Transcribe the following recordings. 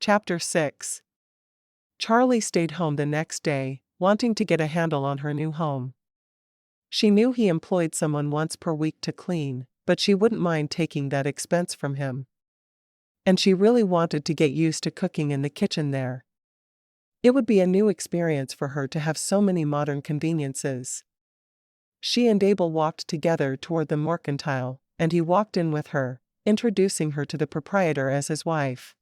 Chapter 6. Charlie stayed home the next day, wanting to get a handle on her new home. She knew he employed someone once per week to clean, but she wouldn't mind taking that expense from him. And she really wanted to get used to cooking in the kitchen there. It would be a new experience for her to have so many modern conveniences. She and Abel walked together toward the mercantile, and he walked in with her, introducing her to the proprietor as his wife.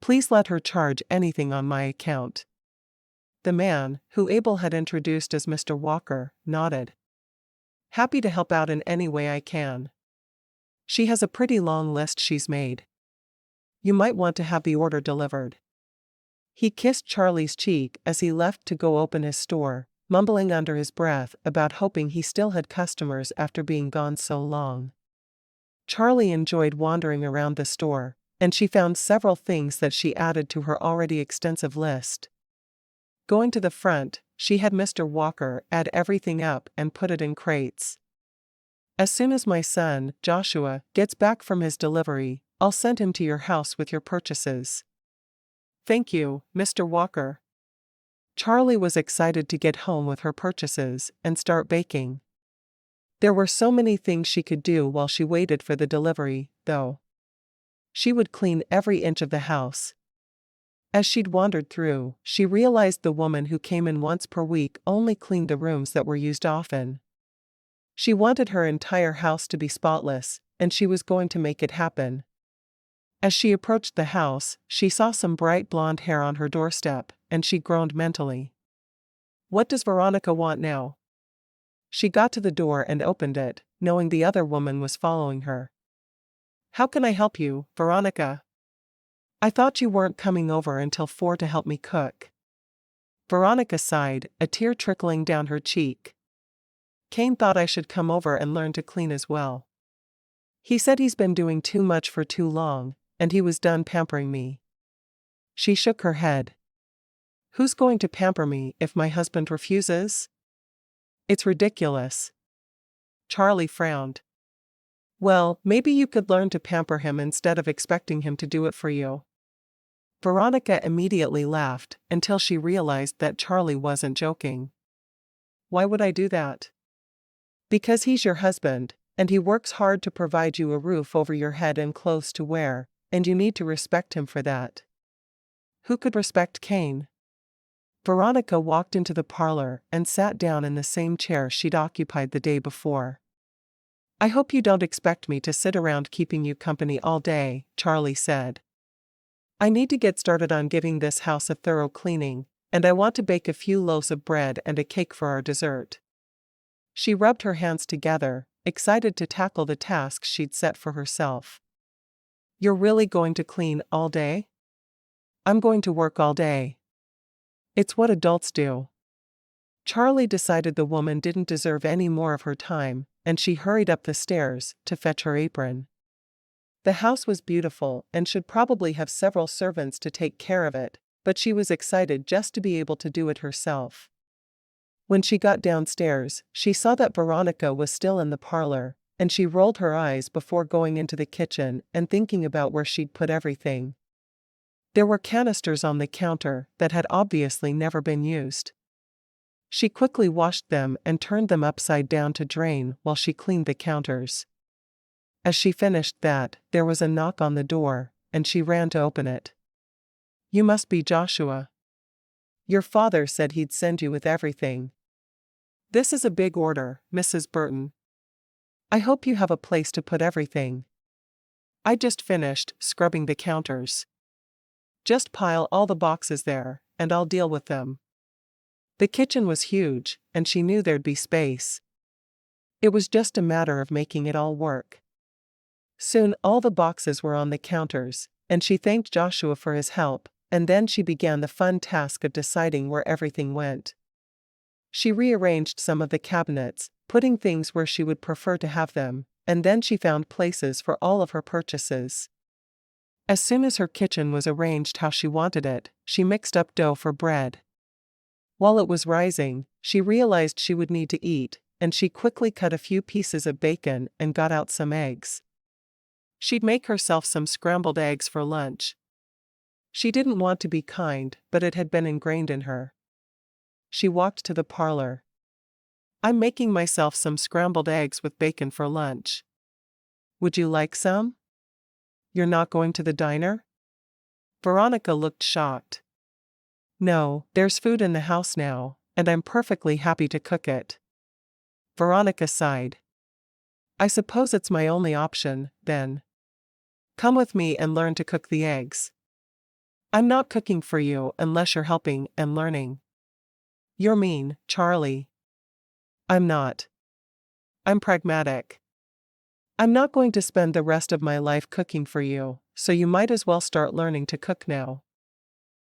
"Please let her charge anything on my account." The man, who Abel had introduced as Mr. Walker, nodded. "Happy to help out in any way I can. She has a pretty long list she's made. You might want to have the order delivered." He kissed Charlie's cheek as he left to go open his store, mumbling under his breath about hoping he still had customers after being gone so long. Charlie enjoyed wandering around the store, and she found several things that she added to her already extensive list. Going to the front, she had Mr. Walker add everything up and put it in crates. "As soon as my son, Joshua, gets back from his delivery, I'll send him to your house with your purchases." "Thank you, Mr. Walker." Charlie was excited to get home with her purchases and start baking. There were so many things she could do while she waited for the delivery, though. She would clean every inch of the house. As she'd wandered through, she realized the woman who came in once per week only cleaned the rooms that were used often. She wanted her entire house to be spotless, and she was going to make it happen. As she approached the house, she saw some bright blonde hair on her doorstep, and she groaned mentally. "What does Veronica want now?" She got to the door and opened it, knowing the other woman was following her. "How can I help you, Veronica?" "I thought you weren't coming over until 4 to help me cook." Veronica sighed, a tear trickling down her cheek. "Kane thought I should come over and learn to clean as well. He said he's been doing too much for too long, and he was done pampering me." She shook her head. "Who's going to pamper me if my husband refuses? It's ridiculous." Charlie frowned. "Well, maybe you could learn to pamper him instead of expecting him to do it for you." Veronica immediately laughed until she realized that Charlie wasn't joking. "Why would I do that?" "Because he's your husband, and he works hard to provide you a roof over your head and clothes to wear, and you need to respect him for that." "Who could respect Kane?" Veronica walked into the parlor and sat down in the same chair she'd occupied the day before. "I hope you don't expect me to sit around keeping you company all day," Charlie said. "I need to get started on giving this house a thorough cleaning, and I want to bake a few loaves of bread and a cake for our dessert." She rubbed her hands together, excited to tackle the task she'd set for herself. "You're really going to clean all day?" "I'm going to work all day. It's what adults do." Charlie decided the woman didn't deserve any more of her time, and she hurried up the stairs to fetch her apron. The house was beautiful and should probably have several servants to take care of it, but she was excited just to be able to do it herself. When she got downstairs, she saw that Veronica was still in the parlor, and she rolled her eyes before going into the kitchen and thinking about where she'd put everything. There were canisters on the counter that had obviously never been used. She quickly washed them and turned them upside down to drain while she cleaned the counters. As she finished that, there was a knock on the door, and she ran to open it. "You must be Joshua. Your father said he'd send you with everything. This is a big order, Mrs. Burton. I hope you have a place to put everything. I just finished scrubbing the counters. Just pile all the boxes there, and I'll deal with them." The kitchen was huge, and she knew there'd be space. It was just a matter of making it all work. Soon all the boxes were on the counters, and she thanked Joshua for his help, and then she began the fun task of deciding where everything went. She rearranged some of the cabinets, putting things where she would prefer to have them, and then she found places for all of her purchases. As soon as her kitchen was arranged how she wanted it, she mixed up dough for bread. While it was rising, she realized she would need to eat, and she quickly cut a few pieces of bacon and got out some eggs. She'd make herself some scrambled eggs for lunch. She didn't want to be kind, but it had been ingrained in her. She walked to the parlor. I'm making myself some scrambled eggs with bacon for lunch. Would you like some? You're not going to the diner? Veronica looked shocked. No, there's food in the house now, and I'm perfectly happy to cook it. Veronica sighed. I suppose it's my only option, then. Come with me and learn to cook the eggs. I'm not cooking for you unless you're helping and learning. You're mean, Charlie. I'm not. I'm pragmatic. I'm not going to spend the rest of my life cooking for you, so you might as well start learning to cook now.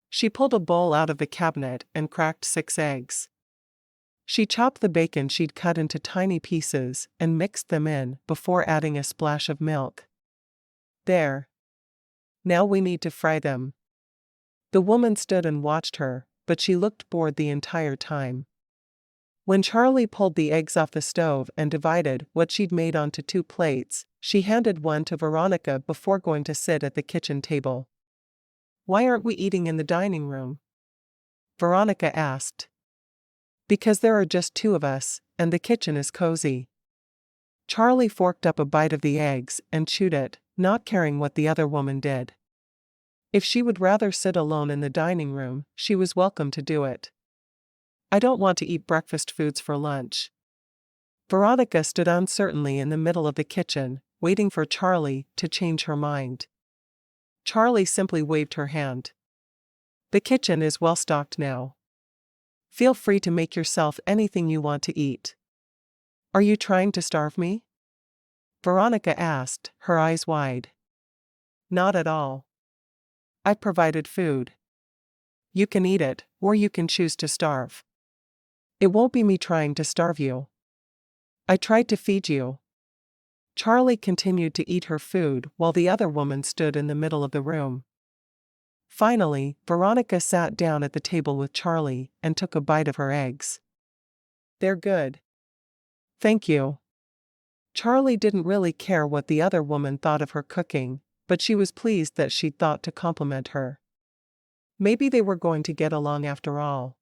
She pulled a bowl out of the cabinet and cracked 6 eggs. She chopped the bacon she'd cut into tiny pieces and mixed them in before adding a splash of milk. There. Now we need to fry them. The woman stood and watched her, but she looked bored the entire time. When Charlie pulled the eggs off the stove and divided what she'd made onto 2 plates, she handed one to Veronica before going to sit at the kitchen table. Why aren't we eating in the dining room? Veronica asked. Because there are just 2 of us, and the kitchen is cozy. Charlie forked up a bite of the eggs and chewed it, not caring what the other woman did. If she would rather sit alone in the dining room, she was welcome to do it. I don't want to eat breakfast foods for lunch. Veronica stood uncertainly in the middle of the kitchen, waiting for Charlie to change her mind. Charlie simply waved her hand. The kitchen is well stocked now. Feel free to make yourself anything you want to eat. Are you trying to starve me? Veronica asked, her eyes wide. Not at all. I provided food. You can eat it, or you can choose to starve. It won't be me trying to starve you. I tried to feed you. Charlie continued to eat her food while the other woman stood in the middle of the room. Finally, Veronica sat down at the table with Charlie and took a bite of her eggs. They're good. Thank you. Charlie didn't really care what the other woman thought of her cooking, but she was pleased that she'd thought to compliment her. Maybe they were going to get along after all.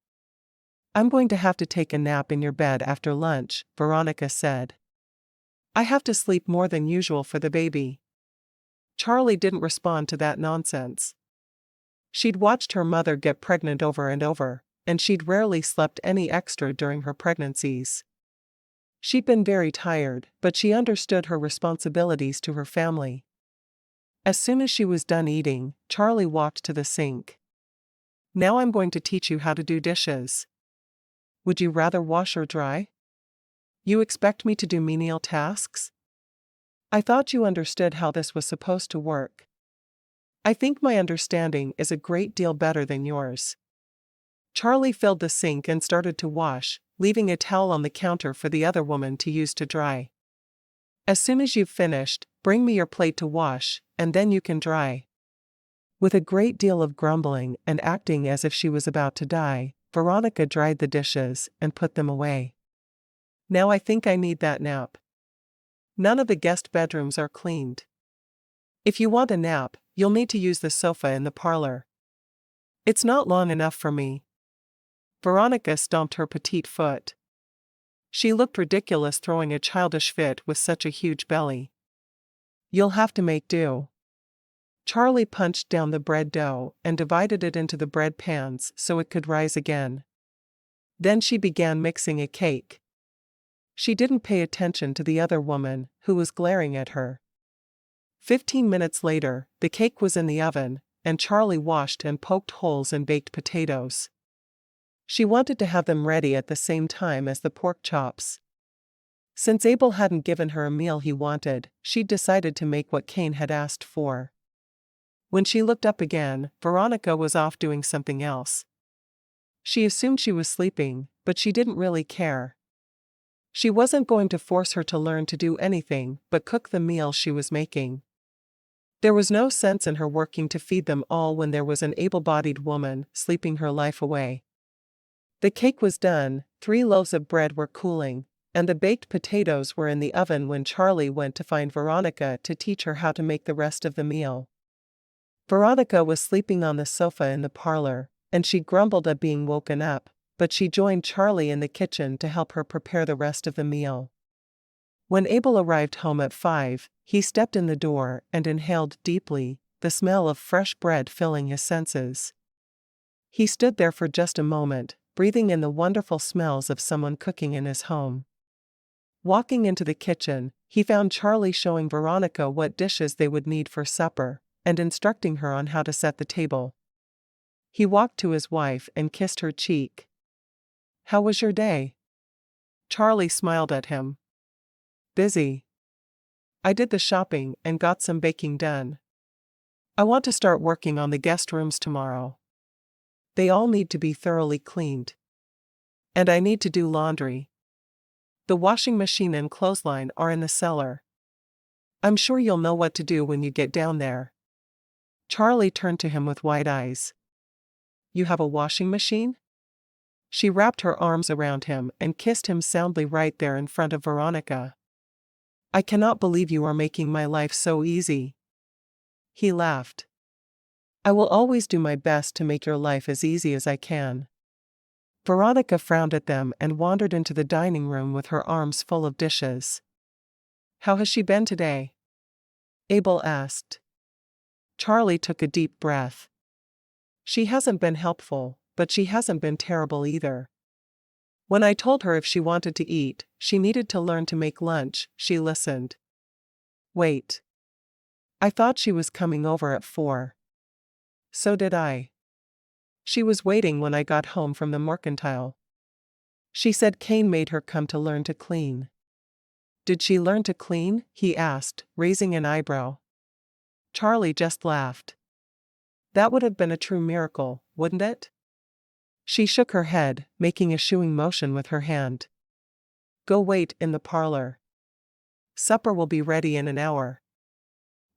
I'm going to have to take a nap in your bed after lunch, Veronica said. I have to sleep more than usual for the baby. Charlie didn't respond to that nonsense. She'd watched her mother get pregnant over and over, and she'd rarely slept any extra during her pregnancies. She'd been very tired, but she understood her responsibilities to her family. As soon as she was done eating, Charlie walked to the sink. Now I'm going to teach you how to do dishes. Would you rather wash or dry? You expect me to do menial tasks? I thought you understood how this was supposed to work. I think my understanding is a great deal better than yours. Charlie filled the sink and started to wash, leaving a towel on the counter for the other woman to use to dry. As soon as you've finished, bring me your plate to wash, and then you can dry. With a great deal of grumbling and acting as if she was about to die, Veronica dried the dishes and put them away. Now I think I need that nap. None of the guest bedrooms are cleaned. If you want a nap, you'll need to use the sofa in the parlor. It's not long enough for me. Veronica stomped her petite foot. She looked ridiculous throwing a childish fit with such a huge belly. You'll have to make do. Charlie punched down the bread dough and divided it into the bread pans so it could rise again. Then she began mixing a cake. She didn't pay attention to the other woman, who was glaring at her. 15 minutes later, the cake was in the oven, and Charlie washed and poked holes in baked potatoes. She wanted to have them ready at the same time as the pork chops. Since Abel hadn't given her a meal he wanted, she'd decided to make what Cain had asked for. When she looked up again, Veronica was off doing something else. She assumed she was sleeping, but she didn't really care. She wasn't going to force her to learn to do anything but cook the meal she was making. There was no sense in her working to feed them all when there was an able-bodied woman sleeping her life away. The cake was done, 3 loaves of bread were cooling, and the baked potatoes were in the oven when Charlie went to find Veronica to teach her how to make the rest of the meal. Veronica was sleeping on the sofa in the parlor, and she grumbled at being woken up, but she joined Charlie in the kitchen to help her prepare the rest of the meal. When Abel arrived home at 5, he stepped in the door and inhaled deeply, the smell of fresh bread filling his senses. He stood there for just a moment, breathing in the wonderful smells of someone cooking in his home. Walking into the kitchen, he found Charlie showing Veronica what dishes they would need for supper, and instructing her on how to set the table. He walked to his wife and kissed her cheek. "How was your day?" Charlie smiled at him. "Busy. I did the shopping and got some baking done. I want to start working on the guest rooms tomorrow. They all need to be thoroughly cleaned. And I need to do laundry. The washing machine and clothesline are in the cellar. I'm sure you'll know what to do when you get down there." Charlie turned to him with wide eyes. "You have a washing machine?" She wrapped her arms around him and kissed him soundly right there in front of Veronica. "I cannot believe you are making my life so easy." He laughed. "I will always do my best to make your life as easy as I can." Veronica frowned at them and wandered into the dining room with her arms full of dishes. "How has she been today?" Abel asked. Charlie took a deep breath. "She hasn't been helpful, but she hasn't been terrible either. When I told her if she wanted to eat, she needed to learn to make lunch, she listened." "Wait. I thought she was coming over at 4. So did I. She was waiting when I got home from the mercantile. She said Kane made her come to learn to clean." "Did she learn to clean?" he asked, raising an eyebrow. Charlie just laughed. "That would have been a true miracle, wouldn't it?" She shook her head, making a shooing motion with her hand. "Go wait in the parlor. Supper will be ready in an hour.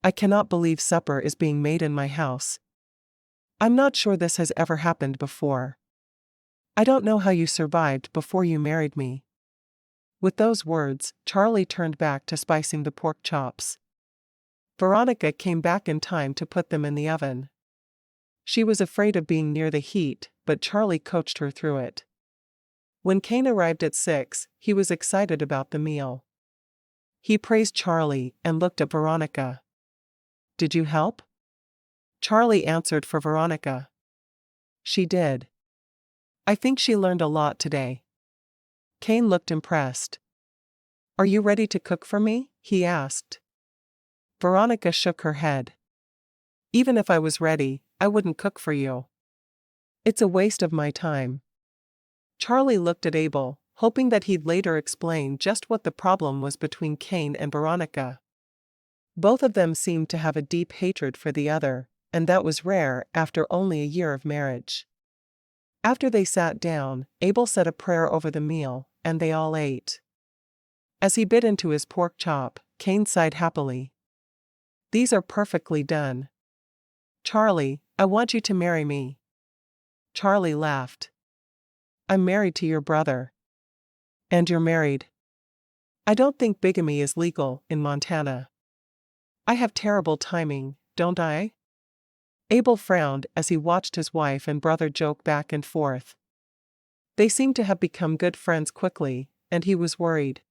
I cannot believe supper is being made in my house. I'm not sure this has ever happened before. I don't know how you survived before you married me." With those words, Charlie turned back to spicing the pork chops. Veronica came back in time to put them in the oven. She was afraid of being near the heat, but Charlie coached her through it. When Kane arrived at 6, he was excited about the meal. He praised Charlie and looked at Veronica. "Did you help?" Charlie answered for Veronica. "She did. I think she learned a lot today." Kane looked impressed. "Are you ready to cook for me?" he asked. Veronica shook her head. "Even if I was ready, I wouldn't cook for you. It's a waste of my time." Charlie looked at Abel, hoping that he'd later explain just what the problem was between Kane and Veronica. Both of them seemed to have a deep hatred for the other, and that was rare after only a year of marriage. After they sat down, Abel said a prayer over the meal, and they all ate. As he bit into his pork chop, Kane sighed happily. "These are perfectly done. Charlie, I want you to marry me." Charlie laughed. "I'm married to your brother." "And you're married?" "I don't think bigamy is legal in Montana." "I have terrible timing, don't I?" Abel frowned as he watched his wife and brother joke back and forth. They seemed to have become good friends quickly, and he was worried.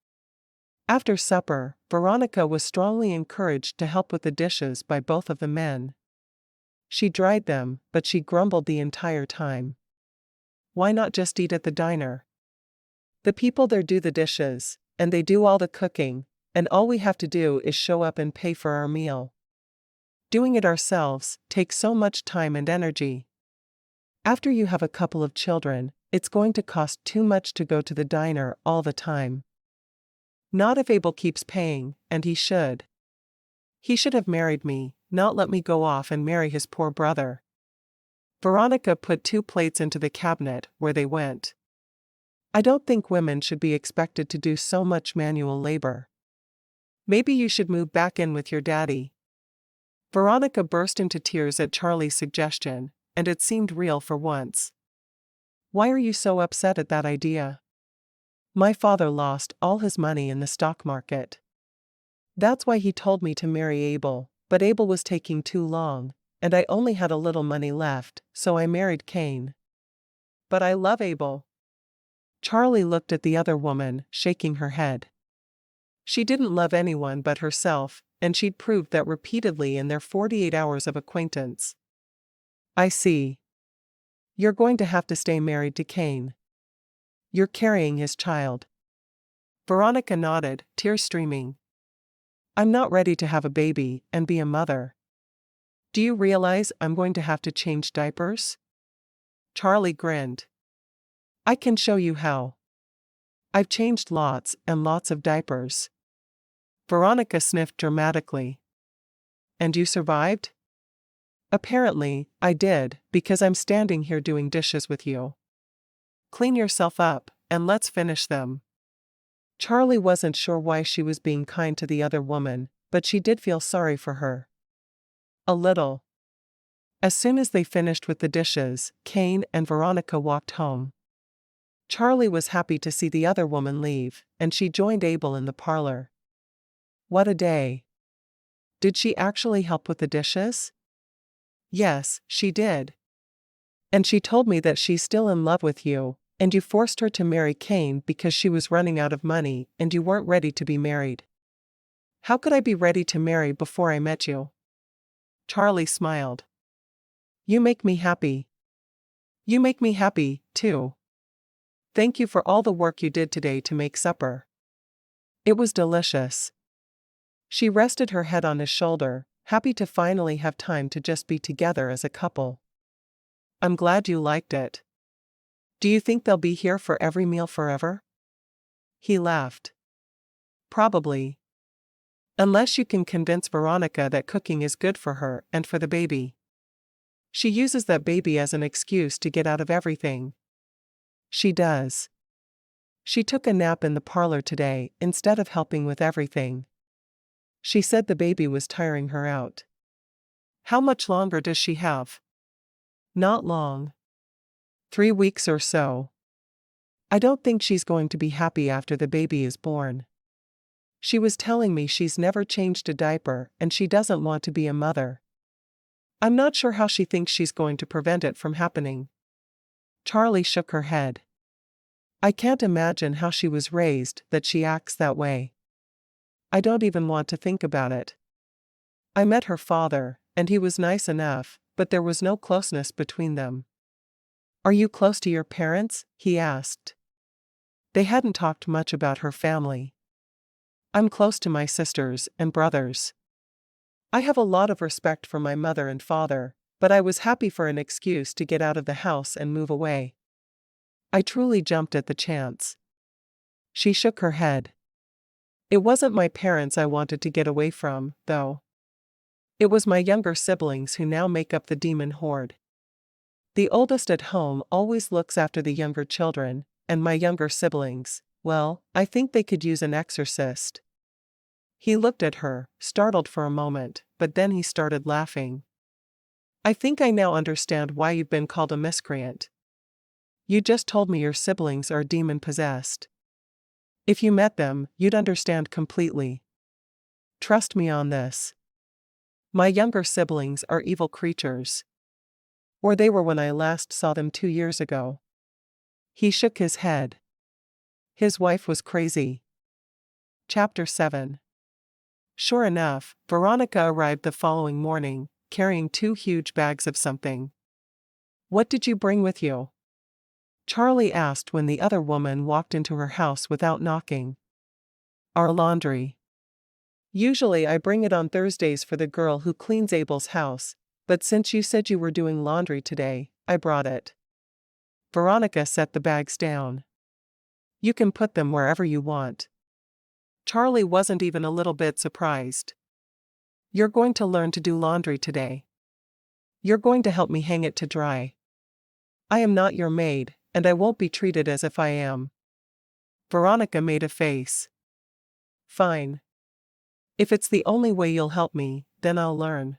After supper, Veronica was strongly encouraged to help with the dishes by both of the men. She dried them, but she grumbled the entire time. "Why not just eat at the diner? The people there do the dishes, and they do all the cooking, and all we have to do is show up and pay for our meal. Doing it ourselves takes so much time and energy. After you have a couple of children, it's going to cost too much to go to the diner all the time. Not if Abel keeps paying, and he should. He should have married me, not let me go off and marry his poor brother." Veronica put 2 plates into the cabinet where they went. "I don't think women should be expected to do so much manual labor. Maybe you should move back in with your daddy." Veronica burst into tears at Charlie's suggestion, and it seemed real for once. "Why are you so upset at that idea?" "My father lost all his money in the stock market. That's why he told me to marry Abel, but Abel was taking too long, and I only had a little money left, so I married Cain. But I love Abel. Charlie looked at the other woman, shaking her head. She didn't love anyone but herself, and she'd proved that repeatedly in their 48 hours of acquaintance. I see. You're going to have to stay married to Cain. You're carrying his child. Veronica nodded, tears streaming. I'm not ready to have a baby and be a mother. Do you realize I'm going to have to change diapers? Charlie grinned. I can show you how. I've changed lots and lots of diapers. Veronica sniffed dramatically. And you survived? Apparently, I did, because I'm standing here doing dishes with you. Clean yourself up, and let's finish them. Charlie wasn't sure why she was being kind to the other woman, but she did feel sorry for her. A little. As soon as they finished with the dishes, Cain and Veronica walked home. Charlie was happy to see the other woman leave, and she joined Abel in the parlor. What a day. Did she actually help with the dishes? Yes, she did. And she told me that she's still in love with you, and you forced her to marry Cain because she was running out of money and you weren't ready to be married. How could I be ready to marry before I met you? Charlie smiled. You make me happy. You make me happy, too. Thank you for all the work you did today to make supper. It was delicious. She rested her head on his shoulder, happy to finally have time to just be together as a couple. I'm glad you liked it. Do you think they'll be here for every meal forever? He laughed. Probably. Unless you can convince Veronica that cooking is good for her and for the baby. She uses that baby as an excuse to get out of everything. She does. She took a nap in the parlor today instead of helping with everything. She said the baby was tiring her out. How much longer does she have? Not long. 3 weeks or so. I don't think she's going to be happy after the baby is born. She was telling me she's never changed a diaper and she doesn't want to be a mother. I'm not sure how she thinks she's going to prevent it from happening. Charlie shook her head. I can't imagine how she was raised that she acts that way. I don't even want to think about it. I met her father, and he was nice enough, but there was no closeness between them. Are you close to your parents? He asked. They hadn't talked much about her family. I'm close to my sisters and brothers. I have a lot of respect for my mother and father, but I was happy for an excuse to get out of the house and move away. I truly jumped at the chance. She shook her head. It wasn't my parents I wanted to get away from, though. It was my younger siblings who now make up the demon horde. The oldest at home always looks after the younger children, and my younger siblings, well, I think they could use an exorcist. He looked at her, startled for a moment, but then he started laughing. I think I now understand why you've been called a miscreant. You just told me your siblings are demon-possessed. If you met them, you'd understand completely. Trust me on this. My younger siblings are evil creatures. Or they were when I last saw them 2 years ago. He shook his head. His wife was crazy. Chapter 7. Sure enough, Veronica arrived the following morning, carrying 2 huge bags of something. What did you bring with you? Charlie asked when the other woman walked into her house without knocking. Our laundry. Usually I bring it on Thursdays for the girl who cleans Abel's house, but since you said you were doing laundry today, I brought it. Veronica set the bags down. You can put them wherever you want. Charlie wasn't even a little bit surprised. You're going to learn to do laundry today. You're going to help me hang it to dry. I am not your maid, and I won't be treated as if I am. Veronica made a face. Fine. If it's the only way you'll help me, then I'll learn.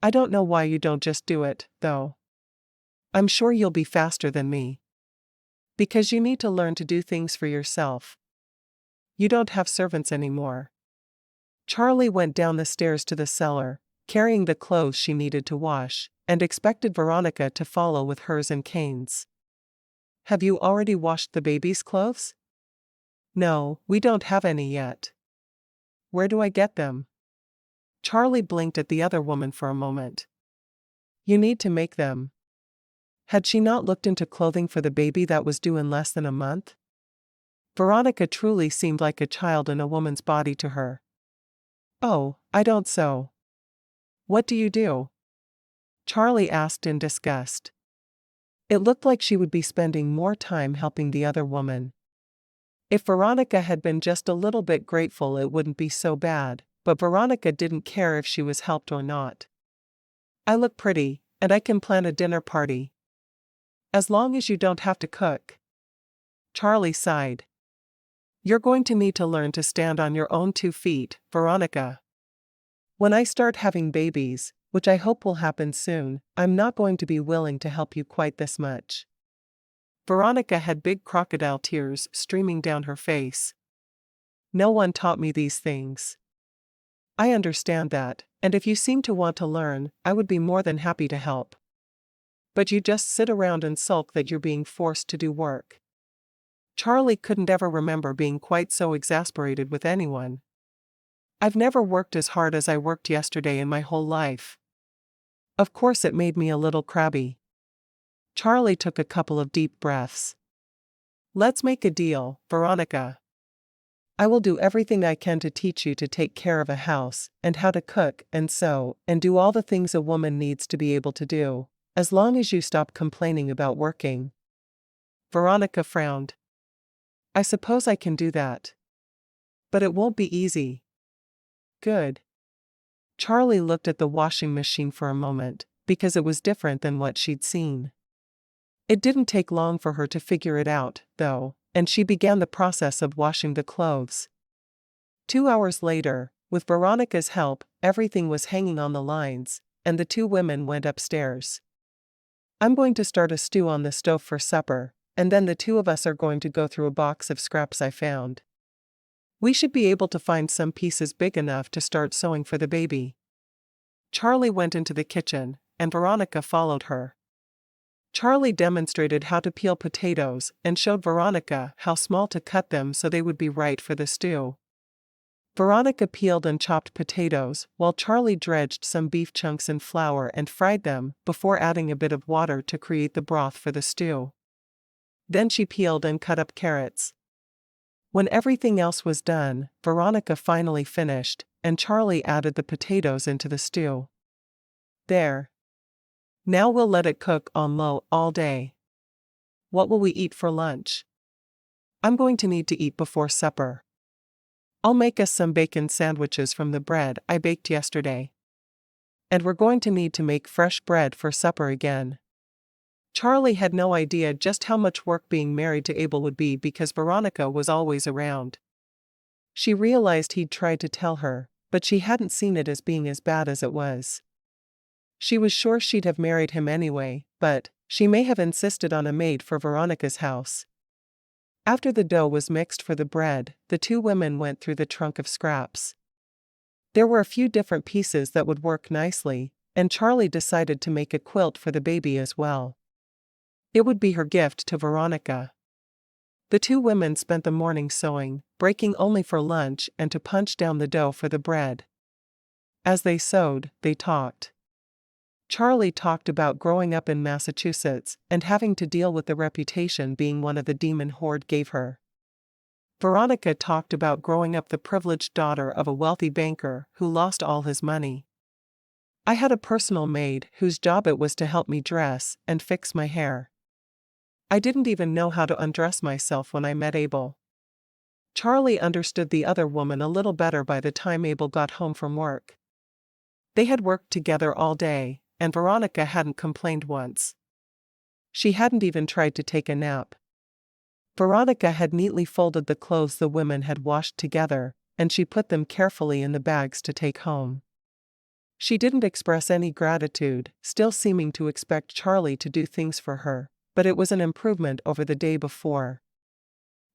I don't know why you don't just do it, though. I'm sure you'll be faster than me. Because you need to learn to do things for yourself. You don't have servants anymore. Charlie went down the stairs to the cellar, carrying the clothes she needed to wash, and expected Veronica to follow with hers and Kane's. "Have you already washed the baby's clothes?" "No, we don't have any yet." "Where do I get them?" Charlie blinked at the other woman for a moment. "You need to make them." Had she not looked into clothing for the baby that was due in less than a month? Veronica truly seemed like a child in a woman's body to her. "Oh, I don't sew." "What do you do?" Charlie asked in disgust. It looked like she would be spending more time helping the other woman. If Veronica had been just a little bit grateful, it wouldn't be so bad, but Veronica didn't care if she was helped or not. "I look pretty, and I can plan a dinner party. As long as you don't have to cook." Charlie sighed. "You're going to need to learn to stand on your own 2 feet, Veronica. When I start having babies, which I hope will happen soon, I'm not going to be willing to help you quite this much." Veronica had big crocodile tears streaming down her face. "No one taught me these things." "I understand that, and if you seem to want to learn, I would be more than happy to help. But you just sit around and sulk that you're being forced to do work." Charlie couldn't ever remember being quite so exasperated with anyone. "I've never worked as hard as I worked yesterday in my whole life." Of course it made me a little crabby. Charlie took a couple of deep breaths. "Let's make a deal, Veronica. I will do everything I can to teach you to take care of a house, and how to cook and sew, and do all the things a woman needs to be able to do, as long as you stop complaining about working." Veronica frowned. "I suppose I can do that. But it won't be easy." "Good." Charlie looked at the washing machine for a moment, because it was different than what she'd seen. It didn't take long for her to figure it out, though, and she began the process of washing the clothes. 2 hours later, with Veronica's help, everything was hanging on the lines, and the two women went upstairs. "I'm going to start a stew on the stove for supper, and then the two of us are going to go through a box of scraps I found. We should be able to find some pieces big enough to start sewing for the baby." Charlie went into the kitchen, and Veronica followed her. Charlie demonstrated how to peel potatoes and showed Veronica how small to cut them so they would be right for the stew. Veronica peeled and chopped potatoes, while Charlie dredged some beef chunks in flour and fried them before adding a bit of water to create the broth for the stew. Then she peeled and cut up carrots. When everything else was done, Veronica finally finished, and Charlie added the potatoes into the stew. "There. Now we'll let it cook on low all day. What will we eat for lunch?" "I'm going to need to eat before supper. I'll make us some bacon sandwiches from the bread I baked yesterday. And we're going to need to make fresh bread for supper again." Charlie had no idea just how much work being married to Abel would be because Veronica was always around. She realized he'd tried to tell her, but she hadn't seen it as being as bad as it was. She was sure she'd have married him anyway, but she may have insisted on a maid for Veronica's house. After the dough was mixed for the bread, the two women went through the trunk of scraps. There were a few different pieces that would work nicely, and Charlie decided to make a quilt for the baby as well. It would be her gift to Veronica. The two women spent the morning sewing, breaking only for lunch and to punch down the dough for the bread. As they sewed, they talked. Charlie talked about growing up in Massachusetts and having to deal with the reputation being one of the demon horde gave her. Veronica talked about growing up the privileged daughter of a wealthy banker who lost all his money. "I had a personal maid whose job it was to help me dress and fix my hair. I didn't even know how to undress myself when I met Abel." Charlie understood the other woman a little better by the time Abel got home from work. They had worked together all day, and Veronica hadn't complained once. She hadn't even tried to take a nap. Veronica had neatly folded the clothes the women had washed together, and she put them carefully in the bags to take home. She didn't express any gratitude, still seeming to expect Charlie to do things for her, but it was an improvement over the day before.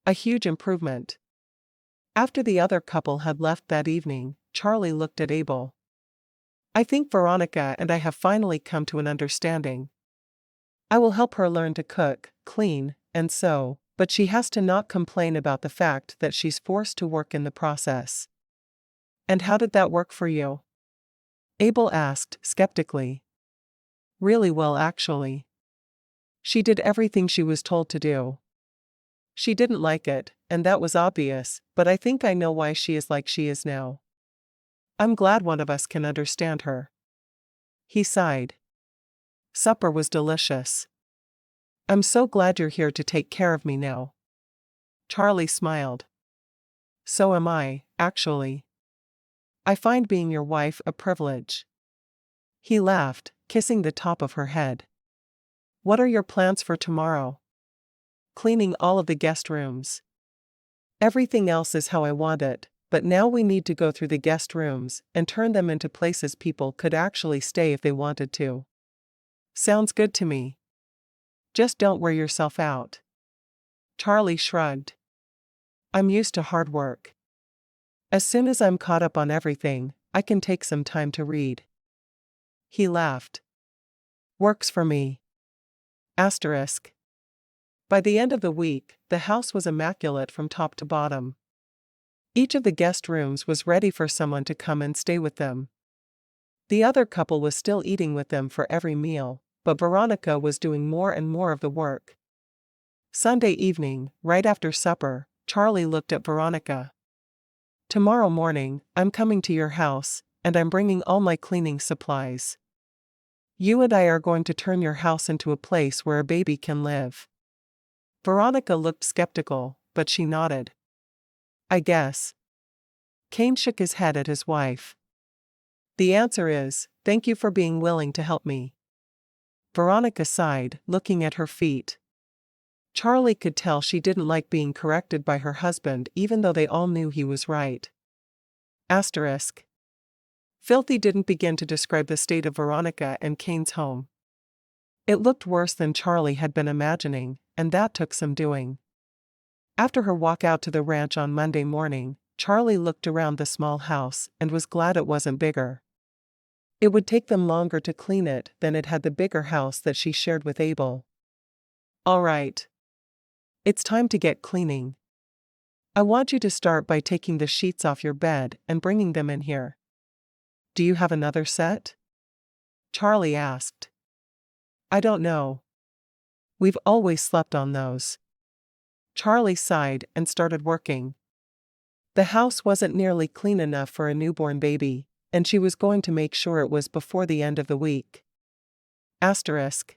A huge improvement. After the other couple had left that evening, Charlie looked at Abel. I think Veronica and I have finally come to an understanding. I will help her learn to cook, clean, and sew, but she has to not complain about the fact that she's forced to work in the process. And how did that work for you? Abel asked, skeptically. Really well, actually. She did everything she was told to do. She didn't like it, and that was obvious, but I think I know why she is like she is now. I'm glad one of us can understand her. He sighed. Supper was delicious. I'm so glad you're here to take care of me now. Charlie smiled. So am I, actually. I find being your wife a privilege. He laughed, kissing the top of her head. What are your plans for tomorrow? Cleaning all of the guest rooms. Everything else is how I want it, but now we need to go through the guest rooms and turn them into places people could actually stay if they wanted to. Sounds good to me. Just don't wear yourself out. Charlie shrugged. I'm used to hard work. As soon as I'm caught up on everything, I can take some time to read. He laughed. Works for me. Asterisk. By the end of the week, the house was immaculate from top to bottom. Each of the guest rooms was ready for someone to come and stay with them. The other couple was still eating with them for every meal, but Veronica was doing more and more of the work. Sunday evening, right after supper, Charlie looked at Veronica. Tomorrow morning, I'm coming to your house, and I'm bringing all my cleaning supplies. You and I are going to turn your house into a place where a baby can live. Veronica looked skeptical, but she nodded. I guess. Kane shook his head at his wife. The answer is, thank you for being willing to help me. Veronica sighed, looking at her feet. Charlie could tell she didn't like being corrected by her husband even though they all knew he was right. Asterisk. Filthy didn't begin to describe the state of Veronica and Kane's home. It looked worse than Charlie had been imagining, and that took some doing. After her walk out to the ranch on Monday morning, Charlie looked around the small house and was glad it wasn't bigger. It would take them longer to clean it than it had the bigger house that she shared with Abel. All right. It's time to get cleaning. I want you to start by taking the sheets off your bed and bringing them in here. Do you have another set? Charlie asked. I don't know. We've always slept on those. Charlie sighed and started working. The house wasn't nearly clean enough for a newborn baby, and she was going to make sure it was before the end of the week. Asterisk.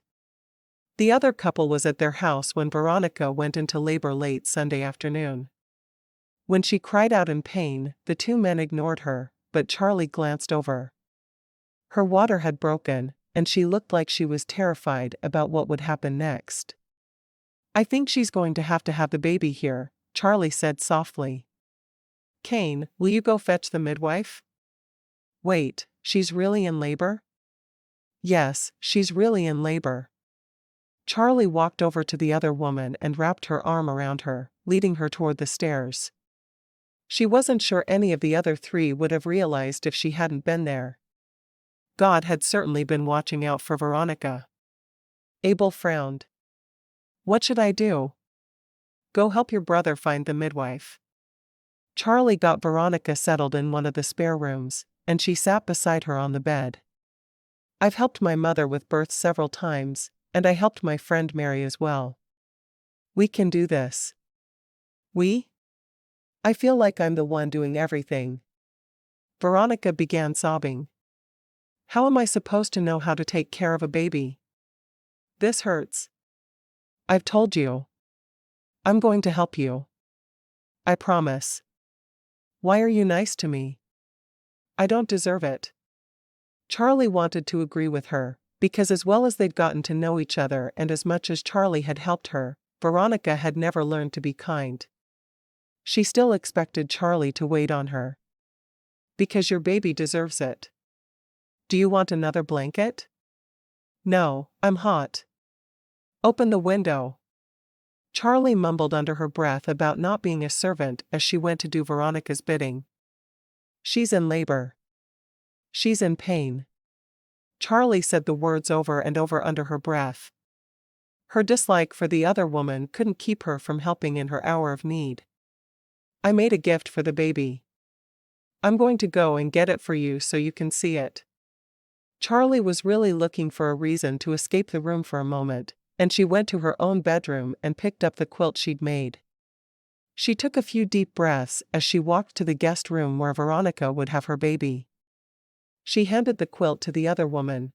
The other couple was at their house when Veronica went into labor late Sunday afternoon. When she cried out in pain, the two men ignored her, but Charlie glanced over. Her water had broken, and she looked like she was terrified about what would happen next. I think she's going to have the baby here, Charlie said softly. Kane, will you go fetch the midwife? Wait, she's really in labor? Yes, she's really in labor. Charlie walked over to the other woman and wrapped her arm around her, leading her toward the stairs. She wasn't sure any of the other three would have realized if she hadn't been there. God had certainly been watching out for Veronica. Abel frowned. What should I do? Go help your brother find the midwife. Charlie got Veronica settled in one of the spare rooms, and she sat beside her on the bed. I've helped my mother with birth several times, and I helped my friend Mary as well. We can do this. We? I feel like I'm the one doing everything. Veronica began sobbing. How am I supposed to know how to take care of a baby? This hurts. I've told you. I'm going to help you. I promise. Why are you nice to me? I don't deserve it. Charlie wanted to agree with her, because as well as they'd gotten to know each other and as much as Charlie had helped her, Veronica had never learned to be kind. She still expected Charlie to wait on her. Because your baby deserves it. Do you want another blanket? No, I'm hot. Open the window. Charlie mumbled under her breath about not being a servant as she went to do Veronica's bidding. She's in labor. She's in pain. Charlie said the words over and over under her breath. Her dislike for the other woman couldn't keep her from helping in her hour of need. I made a gift for the baby. I'm going to go and get it for you so you can see it. Charlie was really looking for a reason to escape the room for a moment, and she went to her own bedroom and picked up the quilt she'd made. She took a few deep breaths as she walked to the guest room where Veronica would have her baby. She handed the quilt to the other woman.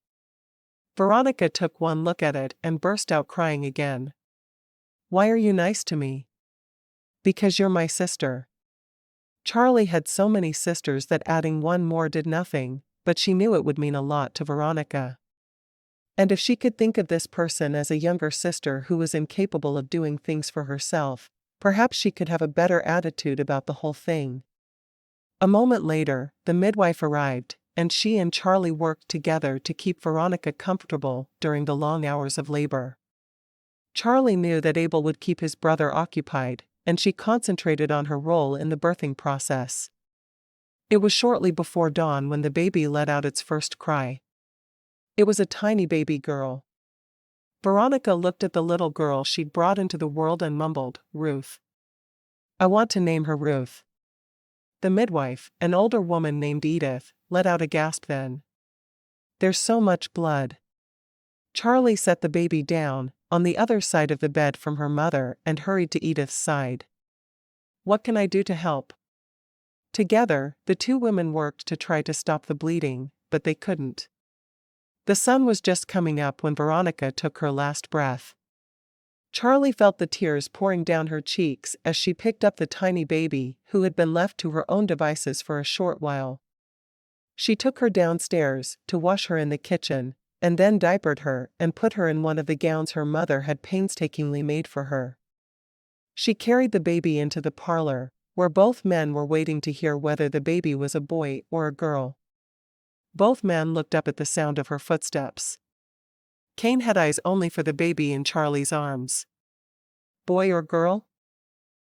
Veronica took one look at it and burst out crying again. Why are you nice to me? Because you're my sister. Charlie had so many sisters that adding one more did nothing, but she knew it would mean a lot to Veronica. And if she could think of this person as a younger sister who was incapable of doing things for herself, perhaps she could have a better attitude about the whole thing. A moment later, the midwife arrived, and she and Charlie worked together to keep Veronica comfortable during the long hours of labor. Charlie knew that Abel would keep his brother occupied, and she concentrated on her role in the birthing process. It was shortly before dawn when the baby let out its first cry. It was a tiny baby girl. Veronica looked at the little girl she'd brought into the world and mumbled, Ruth. I want to name her Ruth. The midwife, an older woman named Edith, let out a gasp then. There's so much blood. Charlie set the baby down, on the other side of the bed from her mother, and hurried to Edith's side. What can I do to help? Together, the two women worked to try to stop the bleeding, but they couldn't. The sun was just coming up when Veronica took her last breath. Charlie felt the tears pouring down her cheeks as she picked up the tiny baby, who had been left to her own devices for a short while. She took her downstairs to wash her in the kitchen, and then diapered her and put her in one of the gowns her mother had painstakingly made for her. She carried the baby into the parlor, where both men were waiting to hear whether the baby was a boy or a girl. Both men looked up at the sound of her footsteps. Kane had eyes only for the baby in Charlie's arms. Boy or girl?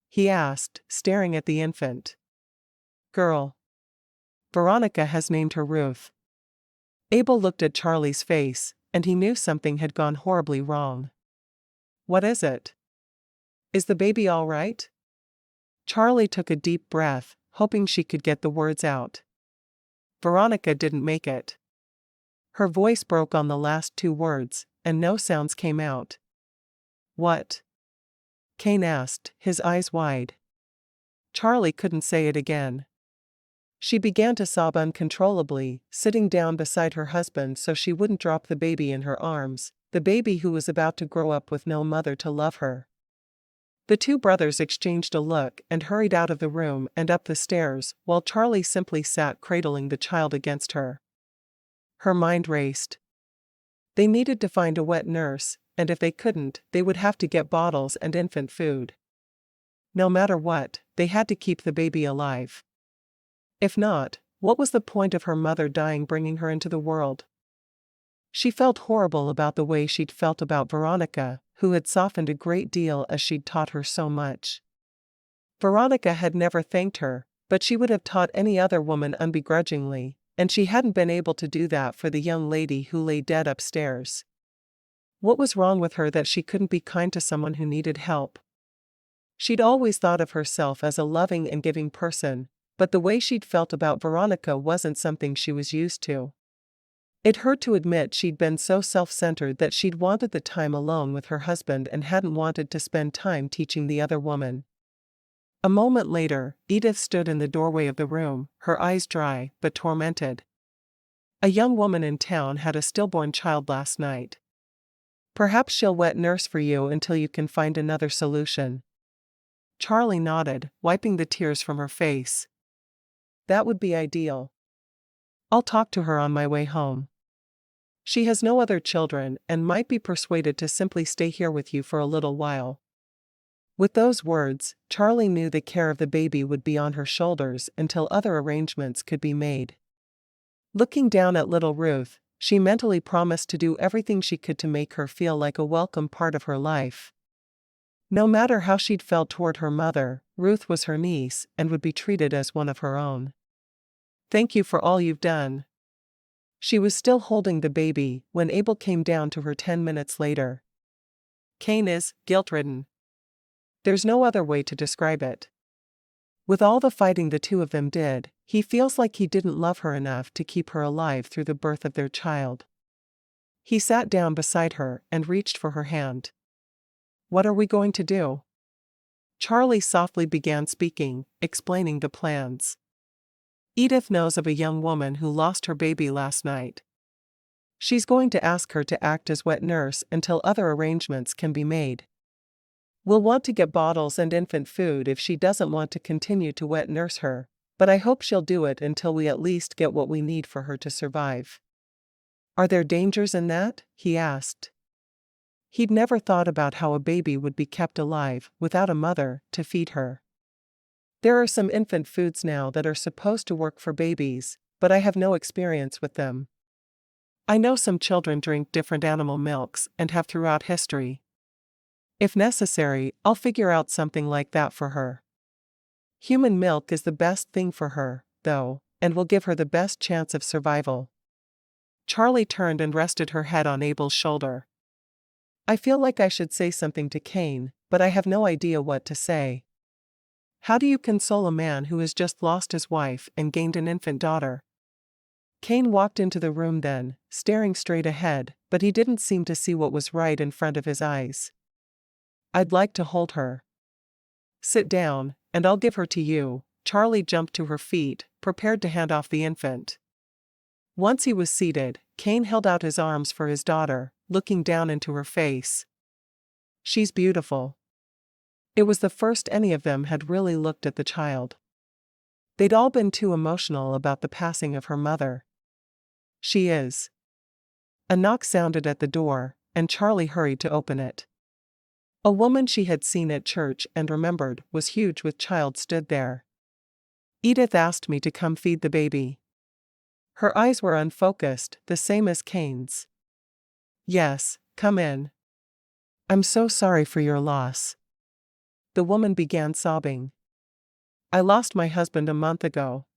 He asked, staring at the infant. Girl. Veronica has named her Ruth. Abel looked at Charlie's face, and he knew something had gone horribly wrong. What is it? Is the baby all right? Charlie took a deep breath, hoping she could get the words out. Veronica didn't make it. Her voice broke on the last two words, and no sounds came out. What? Kane asked, his eyes wide. Charlie couldn't say it again. She began to sob uncontrollably, sitting down beside her husband so she wouldn't drop the baby in her arms, the baby who was about to grow up with no mother to love her. The two brothers exchanged a look and hurried out of the room and up the stairs, while Charlie simply sat cradling the child against her. Her mind raced. They needed to find a wet nurse, and if they couldn't, they would have to get bottles and infant food. No matter what, they had to keep the baby alive. If not, what was the point of her mother dying bringing her into the world? She felt horrible about the way she'd felt about Veronica, who had softened a great deal as she'd taught her so much. Veronica had never thanked her, but she would have taught any other woman unbegrudgingly, and she hadn't been able to do that for the young lady who lay dead upstairs. What was wrong with her that she couldn't be kind to someone who needed help? She'd always thought of herself as a loving and giving person, but the way she'd felt about Veronica wasn't something she was used to. It hurt to admit she'd been so self-centered that she'd wanted the time alone with her husband and hadn't wanted to spend time teaching the other woman. A moment later, Edith stood in the doorway of the room, her eyes dry but tormented. A young woman in town had a stillborn child last night. Perhaps she'll wet nurse for you until you can find another solution. Charlie nodded, wiping the tears from her face. That would be ideal. I'll talk to her on my way home. She has no other children and might be persuaded to simply stay here with you for a little while. With those words, Charlie knew the care of the baby would be on her shoulders until other arrangements could be made. Looking down at little Ruth, she mentally promised to do everything she could to make her feel like a welcome part of her life. No matter how she'd felt toward her mother, Ruth was her niece and would be treated as one of her own. Thank you for all you've done. She was still holding the baby when Abel came down to her 10 minutes later. Cain is guilt-ridden. There's no other way to describe it. With all the fighting the two of them did, he feels like he didn't love her enough to keep her alive through the birth of their child. He sat down beside her and reached for her hand. "What are we going to do?" Charlie softly began speaking, explaining the plans. "Edith knows of a young woman who lost her baby last night. She's going to ask her to act as wet nurse until other arrangements can be made. We'll want to get bottles and infant food if she doesn't want to continue to wet nurse her, but I hope she'll do it until we at least get what we need for her to survive." "Are there dangers in that?" he asked. He'd never thought about how a baby would be kept alive without a mother to feed her. "There are some infant foods now that are supposed to work for babies, but I have no experience with them. I know some children drink different animal milks and have throughout history. If necessary, I'll figure out something like that for her. Human milk is the best thing for her, though, and will give her the best chance of survival." Charlie turned and rested her head on Abel's shoulder. "I feel like I should say something to Cain, but I have no idea what to say. How do you console a man who has just lost his wife and gained an infant daughter?" Cain walked into the room then, staring straight ahead, but he didn't seem to see what was right in front of his eyes. "I'd like to hold her." "Sit down, and I'll give her to you." Charlie jumped to her feet, prepared to hand off the infant. Once he was seated, Cain held out his arms for his daughter, looking down into her face. "She's beautiful." It was the first any of them had really looked at the child. They'd all been too emotional about the passing of her mother. "She is." A knock sounded at the door, and Charlie hurried to open it. A woman she had seen at church and remembered was huge with child stood there. "Edith asked me to come feed the baby." Her eyes were unfocused, the same as Cain's. "Yes, come in. I'm so sorry for your loss." The woman began sobbing. "I lost my husband a month ago.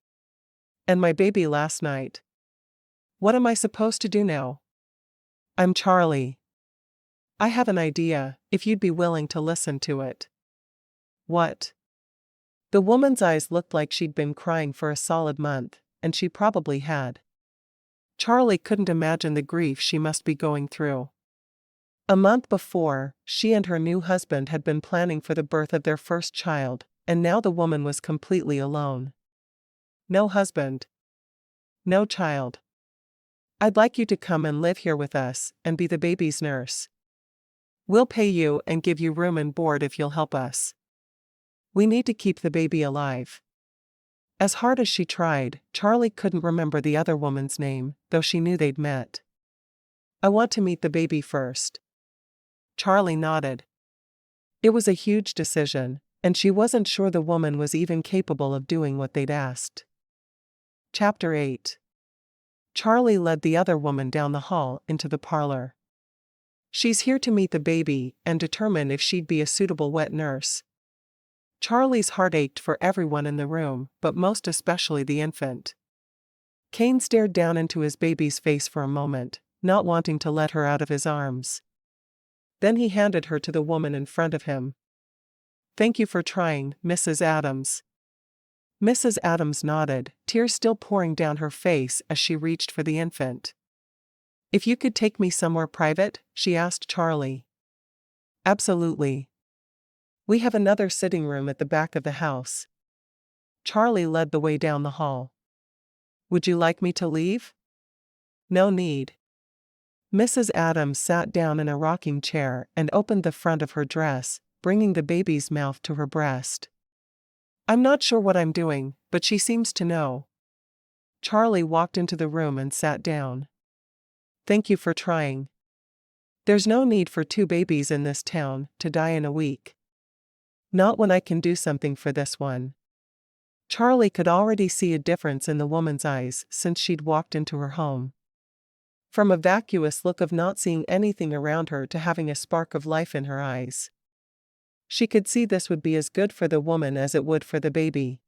And my baby last night. What am I supposed to do now?" "I'm Charlie. I have an idea, if you'd be willing to listen to it." "What?" The woman's eyes looked like she'd been crying for a solid month, and she probably had. Charlie couldn't imagine the grief she must be going through. A month before, she and her new husband had been planning for the birth of their first child, and now the woman was completely alone. "No husband. No child. I'd like you to come and live here with us and be the baby's nurse. We'll pay you and give you room and board if you'll help us. We need to keep the baby alive." As hard as she tried, Charlie couldn't remember the other woman's name, though she knew they'd met. "I want to meet the baby first." Charlie nodded. It was a huge decision, and she wasn't sure the woman was even capable of doing what they'd asked. Chapter 8. Charlie led the other woman down the hall into the parlor. "She's here to meet the baby and determine if she'd be a suitable wet nurse." Charlie's heart ached for everyone in the room, but most especially the infant. Cain stared down into his baby's face for a moment, not wanting to let her out of his arms. Then he handed her to the woman in front of him. "Thank you for trying, Mrs. Adams." Mrs. Adams nodded, tears still pouring down her face as she reached for the infant. "If you could take me somewhere private?" she asked Charlie. "Absolutely. We have another sitting room at the back of the house." Charlie led the way down the hall. "Would you like me to leave?" "No need." Mrs. Adams sat down in a rocking chair and opened the front of her dress, bringing the baby's mouth to her breast. "I'm not sure what I'm doing, but she seems to know." Charlie walked into the room and sat down. "Thank you for trying. There's no need for two babies in this town to die in a week. Not when I can do something for this one." Charlie could already see a difference in the woman's eyes since she'd walked into her home. From a vacuous look of not seeing anything around her to having a spark of life in her eyes. She could see this would be as good for the woman as it would for the baby.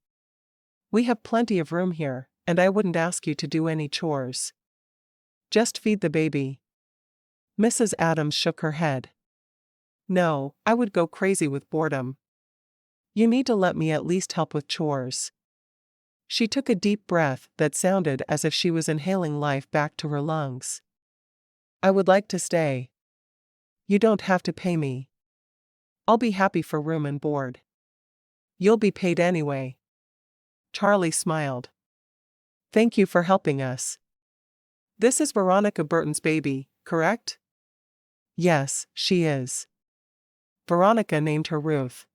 "We have plenty of room here, and I wouldn't ask you to do any chores." Just feed the baby. Mrs. Adams shook her head. No, I would go crazy with boredom. You need to let me at least help with chores. She took a deep breath that sounded as if she was inhaling life back to her lungs. I would like to stay. You don't have to pay me. I'll be happy for room and board. You'll be paid anyway. Charlie smiled. Thank you for helping us. This is Veronica Burton's baby, correct? Yes, she is. Veronica named her Ruth.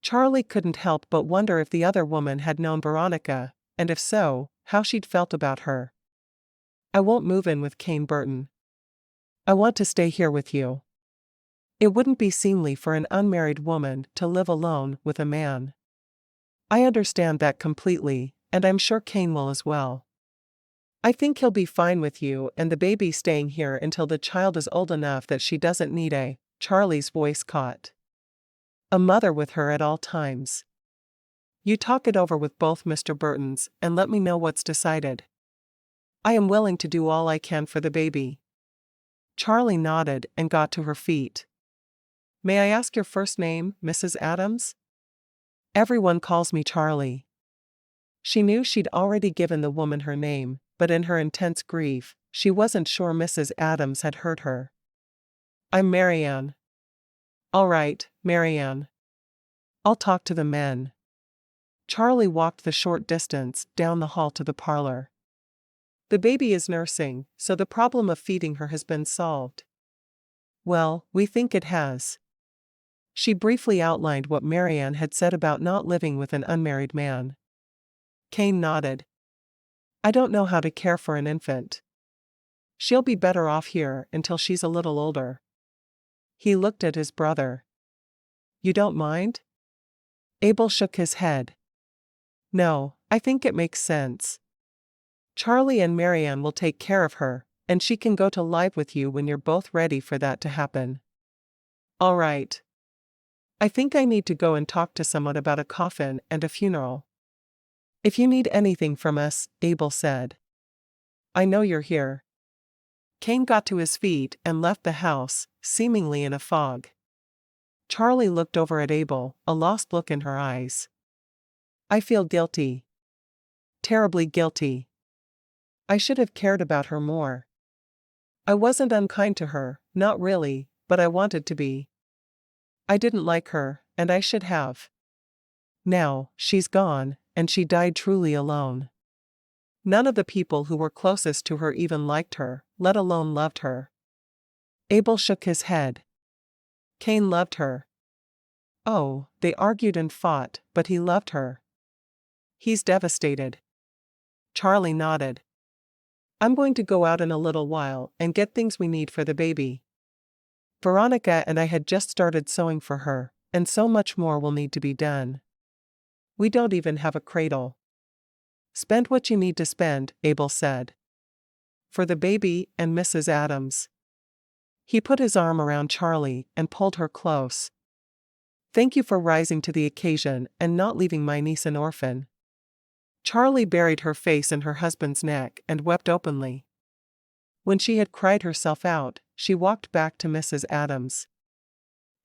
Charlie couldn't help but wonder if the other woman had known Veronica, and if so, how she'd felt about her. I won't move in with Kane Burton. I want to stay here with you. It wouldn't be seemly for an unmarried woman to live alone with a man. I understand that completely, and I'm sure Kane will as well. I think he'll be fine with you and the baby staying here until the child is old enough that she doesn't need Charlie's voice caught. A mother with her at all times. You talk it over with both Mr. Burtons and let me know what's decided. I am willing to do all I can for the baby. Charlie nodded and got to her feet. May I ask your first name, Mrs. Adams? Everyone calls me Charlie. She knew she'd already given the woman her name, but in her intense grief, she wasn't sure Mrs. Adams had heard her. I'm Marianne. All right, Marianne. I'll talk to the men. Charlie walked the short distance down the hall to the parlor. The baby is nursing, so the problem of feeding her has been solved. Well, we think it has. She briefly outlined what Marianne had said about not living with an unmarried man. Kane nodded. I don't know how to care for an infant. She'll be better off here until she's a little older. He looked at his brother. You don't mind? Abel shook his head. No, I think it makes sense. Charlie and Marianne will take care of her, and she can go to live with you when you're both ready for that to happen. All right. I think I need to go and talk to someone about a coffin and a funeral. If you need anything from us, Abel said. I know you're here. Kane got to his feet and left the house, seemingly in a fog. Charlie looked over at Abel, a lost look in her eyes. I feel guilty. Terribly guilty. I should have cared about her more. I wasn't unkind to her, not really, but I wanted to be. I didn't like her, and I should have. Now, she's gone, and she died truly alone. None of the people who were closest to her even liked her, let alone loved her. Abel shook his head. Kane loved her. Oh, they argued and fought, but he loved her. He's devastated. Charlie nodded. I'm going to go out in a little while and get things we need for the baby. Veronica and I had just started sewing for her, and so much more will need to be done. We don't even have a cradle. Spend what you need to spend, Abel said. For the baby and Mrs. Adams. He put his arm around Charlie and pulled her close. Thank you for rising to the occasion and not leaving my niece an orphan. Charlie buried her face in her husband's neck and wept openly. When she had cried herself out, she walked back to Mrs. Adams.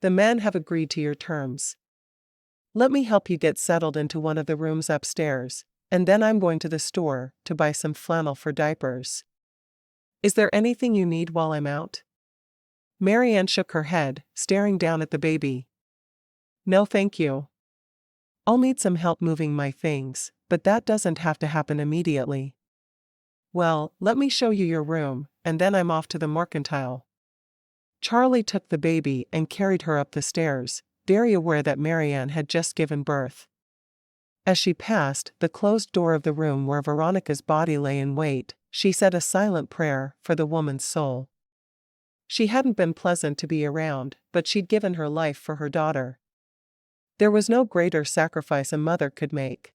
The men have agreed to your terms. Let me help you get settled into one of the rooms upstairs, and then I'm going to the store to buy some flannel for diapers. Is there anything you need while I'm out? Marianne shook her head, staring down at the baby. No thank you. I'll need some help moving my things, but that doesn't have to happen immediately. Well, let me show you your room, and then I'm off to the mercantile. Charlie took the baby and carried her up the stairs, very aware that Marianne had just given birth. As she passed the closed door of the room where Veronica's body lay in wait, she said a silent prayer for the woman's soul. She hadn't been pleasant to be around, but she'd given her life for her daughter. There was no greater sacrifice a mother could make.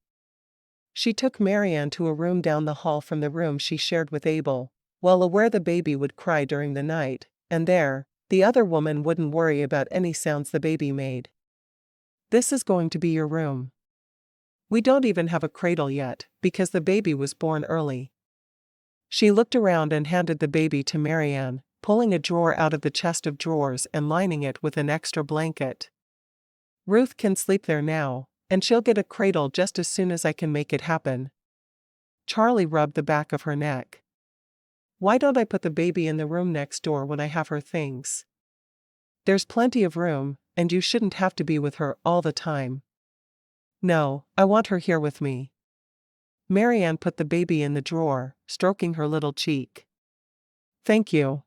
She took Marianne to a room down the hall from the room she shared with Abel, well aware the baby would cry during the night, and there, the other woman wouldn't worry about any sounds the baby made. This is going to be your room. We don't even have a cradle yet, because the baby was born early. She looked around and handed the baby to Marianne, pulling a drawer out of the chest of drawers and lining it with an extra blanket. Ruth can sleep there now, and she'll get a cradle just as soon as I can make it happen. Charlie rubbed the back of her neck. Why don't I put the baby in the room next door when I have her things? There's plenty of room, and you shouldn't have to be with her all the time. No, I want her here with me. Marianne put the baby in the drawer, stroking her little cheek. Thank you.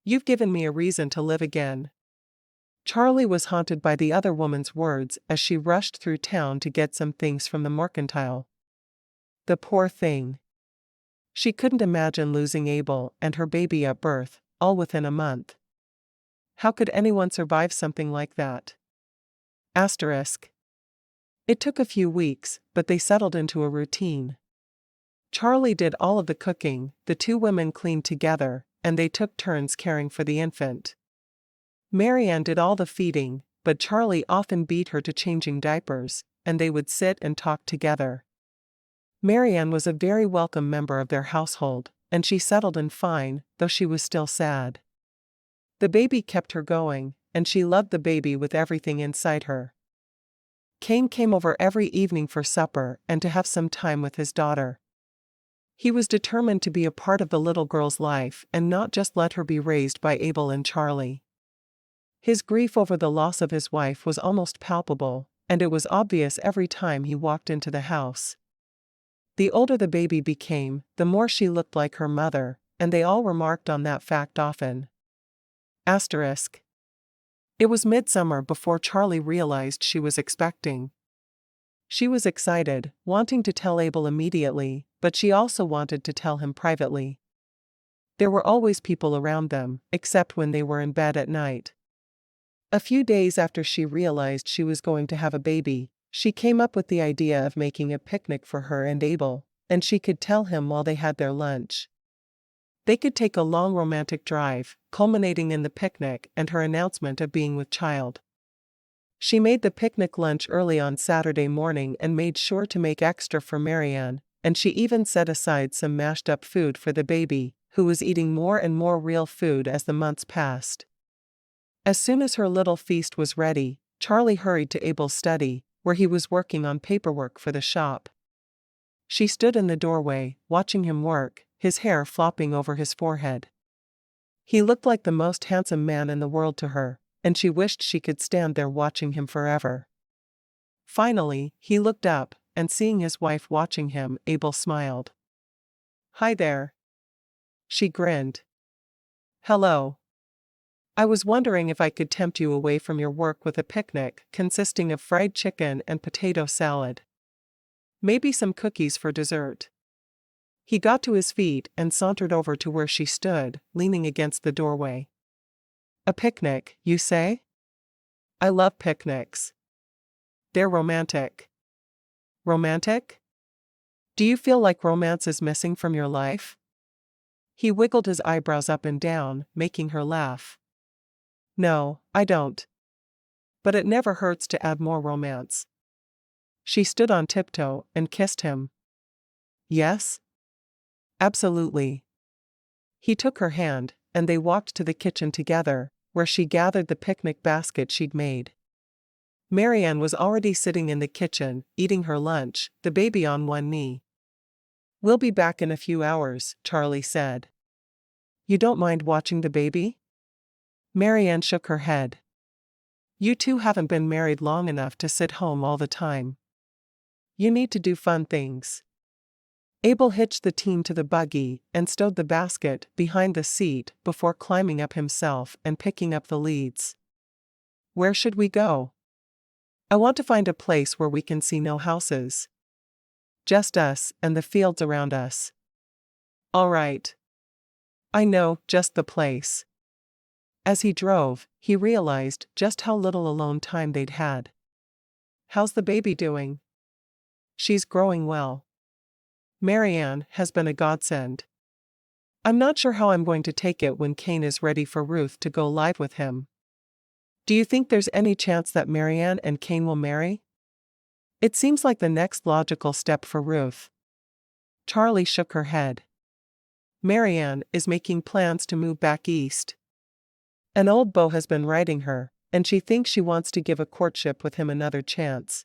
You've given me a reason to live again. Charlie was haunted by the other woman's words as she rushed through town to get some things from the mercantile. The poor thing. She couldn't imagine losing Abel and her baby at birth, all within a month. How could anyone survive something like that? Asterisk. It took a few weeks, but they settled into a routine. Charlie did all of the cooking, the two women cleaned together, and they took turns caring for the infant. Marianne did all the feeding, but Charlie often beat her to changing diapers, and they would sit and talk together. Marianne was a very welcome member of their household, and she settled in fine, though she was still sad. The baby kept her going, and she loved the baby with everything inside her. Kane came over every evening for supper and to have some time with his daughter. He was determined to be a part of the little girl's life and not just let her be raised by Abel and Charlie. His grief over the loss of his wife was almost palpable, and it was obvious every time he walked into the house. The older the baby became, the more she looked like her mother, and they all remarked on that fact often. Asterisk. It was midsummer before Charlie realized she was expecting. She was excited, wanting to tell Abel immediately, but she also wanted to tell him privately. There were always people around them, except when they were in bed at night. A few days after she realized she was going to have a baby, she came up with the idea of making a picnic for her and Abel, and she could tell him while they had their lunch. They could take a long romantic drive, culminating in the picnic and her announcement of being with child. She made the picnic lunch early on Saturday morning and made sure to make extra for Marianne, and she even set aside some mashed up food for the baby, who was eating more and more real food as the months passed. As soon as her little feast was ready, Charlie hurried to Abel's study, where he was working on paperwork for the shop. She stood in the doorway, watching him work, his hair flopping over his forehead. He looked like the most handsome man in the world to her, and she wished she could stand there watching him forever. Finally, he looked up, and seeing his wife watching him, Abel smiled. "Hi there." She grinned. "Hello. I was wondering if I could tempt you away from your work with a picnic consisting of fried chicken and potato salad. Maybe some cookies for dessert." He got to his feet and sauntered over to where she stood, leaning against the doorway. "A picnic, you say? I love picnics. They're romantic." "Romantic? Do you feel like romance is missing from your life?" He wiggled his eyebrows up and down, making her laugh. "No, I don't. But it never hurts to add more romance." She stood on tiptoe and kissed him. "Yes? Absolutely." He took her hand, and they walked to the kitchen together, where she gathered the picnic basket she'd made. Marianne was already sitting in the kitchen, eating her lunch, the baby on one knee. "We'll be back in a few hours," Charlie said. "You don't mind watching the baby?" Marianne shook her head. "You two haven't been married long enough to sit home all the time. You need to do fun things." Abel hitched the team to the buggy and stowed the basket behind the seat before climbing up himself and picking up the leads. "Where should we go?" "I want to find a place where we can see no houses. Just us and the fields around us." "All right. I know just the place." As he drove, he realized just how little alone time they'd had. "How's the baby doing?" "She's growing well. Marianne has been a godsend. I'm not sure how I'm going to take it when Kane is ready for Ruth to go live with him." "Do you think there's any chance that Marianne and Kane will marry?" "It seems like the next logical step for Ruth." Charlie shook her head. Marianne is making plans to move back east. An old beau has been writing her, and she thinks she wants to give a courtship with him another chance.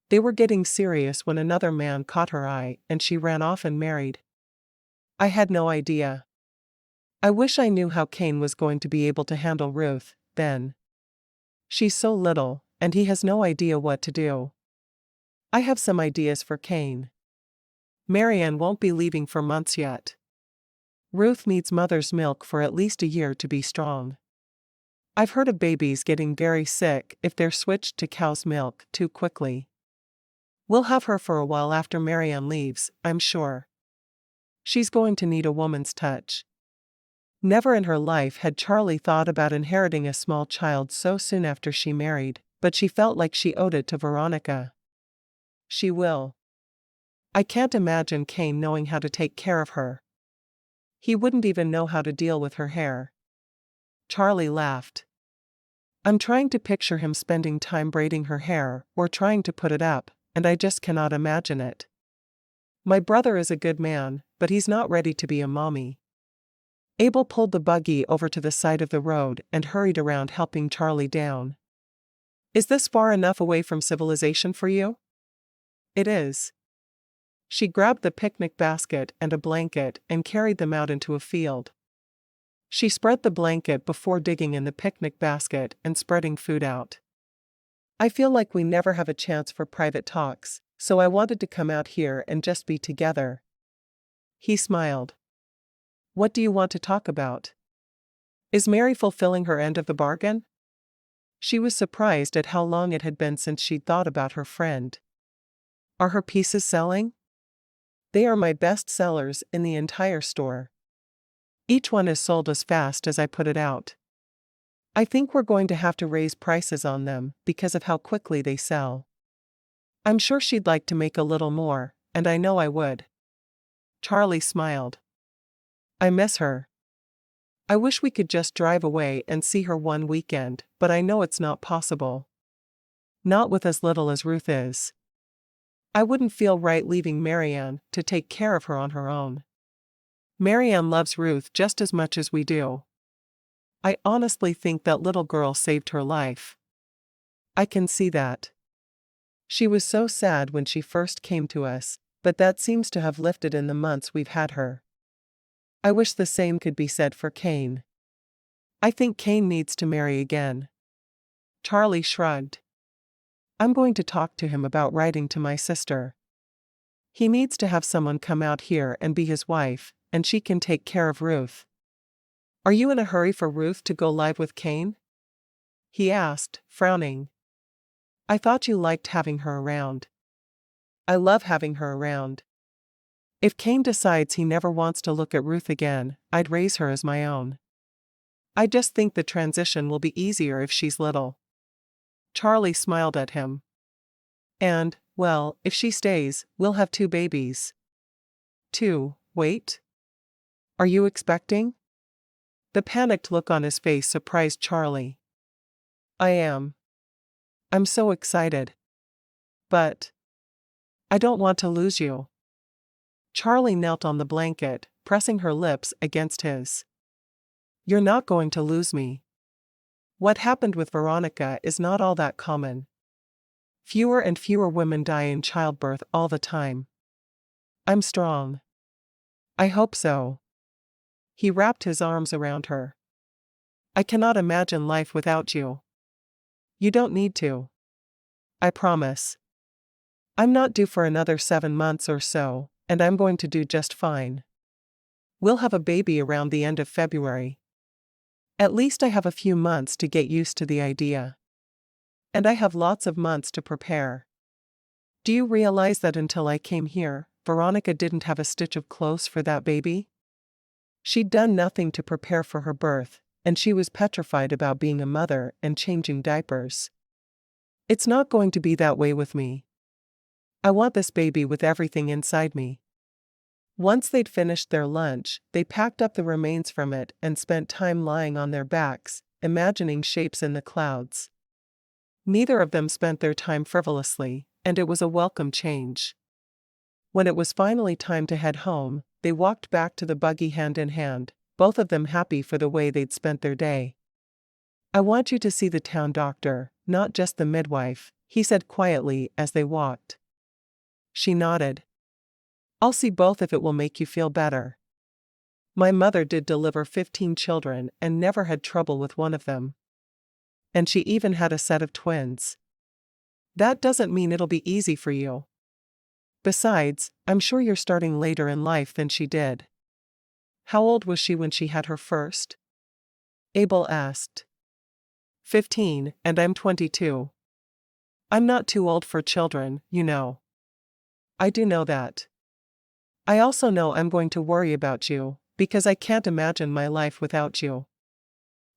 They were getting serious when another man caught her eye and she ran off and married. I had no idea. I wish I knew how Cain was going to be able to handle Ruth, then. She's so little, and he has no idea what to do. I have some ideas for Cain. Marianne won't be leaving for months yet. Ruth needs mother's milk for at least a year to be strong. I've heard of babies getting very sick if they're switched to cow's milk too quickly. We'll have her for a while after Marianne leaves, I'm sure. She's going to need a woman's touch. Never in her life had Charlie thought about inheriting a small child so soon after she married, but she felt like she owed it to Veronica. She will. I can't imagine Cain knowing how to take care of her. He wouldn't even know how to deal with her hair. Charlie laughed. I'm trying to picture him spending time braiding her hair or trying to put it up, and I just cannot imagine it. My brother is a good man, but he's not ready to be a mommy. Abel pulled the buggy over to the side of the road and hurried around helping Charlie down. Is this far enough away from civilization for you? It is. She grabbed the picnic basket and a blanket and carried them out into a field. She spread the blanket before digging in the picnic basket and spreading food out. I feel like we never have a chance for private talks, so I wanted to come out here and just be together. He smiled. What do you want to talk about? Is Mary fulfilling her end of the bargain? She was surprised at how long it had been since she'd thought about her friend. Are her pieces selling? They are my best sellers in the entire store. Each one is sold as fast as I put it out. I think we're going to have to raise prices on them because of how quickly they sell. I'm sure she'd like to make a little more, and I know I would. Charlie smiled. I miss her. I wish we could just drive away and see her one weekend, but I know it's not possible. Not with as little as Ruth is. I wouldn't feel right leaving Marianne to take care of her on her own. Marianne loves Ruth just as much as we do. I honestly think that little girl saved her life. I can see that. She was so sad when she first came to us, but that seems to have lifted in the months we've had her. I wish the same could be said for Cain. I think Cain needs to marry again. Charlie shrugged. I'm going to talk to him about writing to my sister. He needs to have someone come out here and be his wife, and she can take care of Ruth. Are you in a hurry for Ruth to go live with Cain? He asked, frowning. I thought you liked having her around. I love having her around. If Cain decides he never wants to look at Ruth again, I'd raise her as my own. I just think the transition will be easier if she's little. Charlie smiled at him. And, well, if she stays, we'll have 2 babies. 2, wait. Are you expecting? The panicked look on his face surprised Charlie. I am. I'm so excited. But I don't want to lose you. Charlie knelt on the blanket, pressing her lips against his. You're not going to lose me. What happened with Veronica is not all that common. Fewer and fewer women die in childbirth all the time. I'm strong. I hope so. He wrapped his arms around her. I cannot imagine life without you. You don't need to. I promise. I'm not due for another 7 months or so, and I'm going to do just fine. We'll have a baby around the end of February. At least I have a few months to get used to the idea. And I have lots of months to prepare. Do you realize that until I came here, Veronica didn't have a stitch of clothes for that baby? She'd done nothing to prepare for her birth, and she was petrified about being a mother and changing diapers. It's not going to be that way with me. I want this baby with everything inside me. Once they'd finished their lunch, they packed up the remains from it and spent time lying on their backs, imagining shapes in the clouds. Neither of them spent their time frivolously, and it was a welcome change. When it was finally time to head home, they walked back to the buggy hand in hand, both of them happy for the way they'd spent their day. "I want you to see the town doctor, not just the midwife," he said quietly as they walked. She nodded. "I'll see both if it will make you feel better. My mother did deliver 15 children and never had trouble with one of them. And she even had a set of twins. That doesn't mean it'll be easy for you. Besides, I'm sure you're starting later in life than she did." "How old was she when she had her first?" Abel asked. 15, and I'm 22. I'm not too old for children, you know." "I do know that. I also know I'm going to worry about you, because I can't imagine my life without you."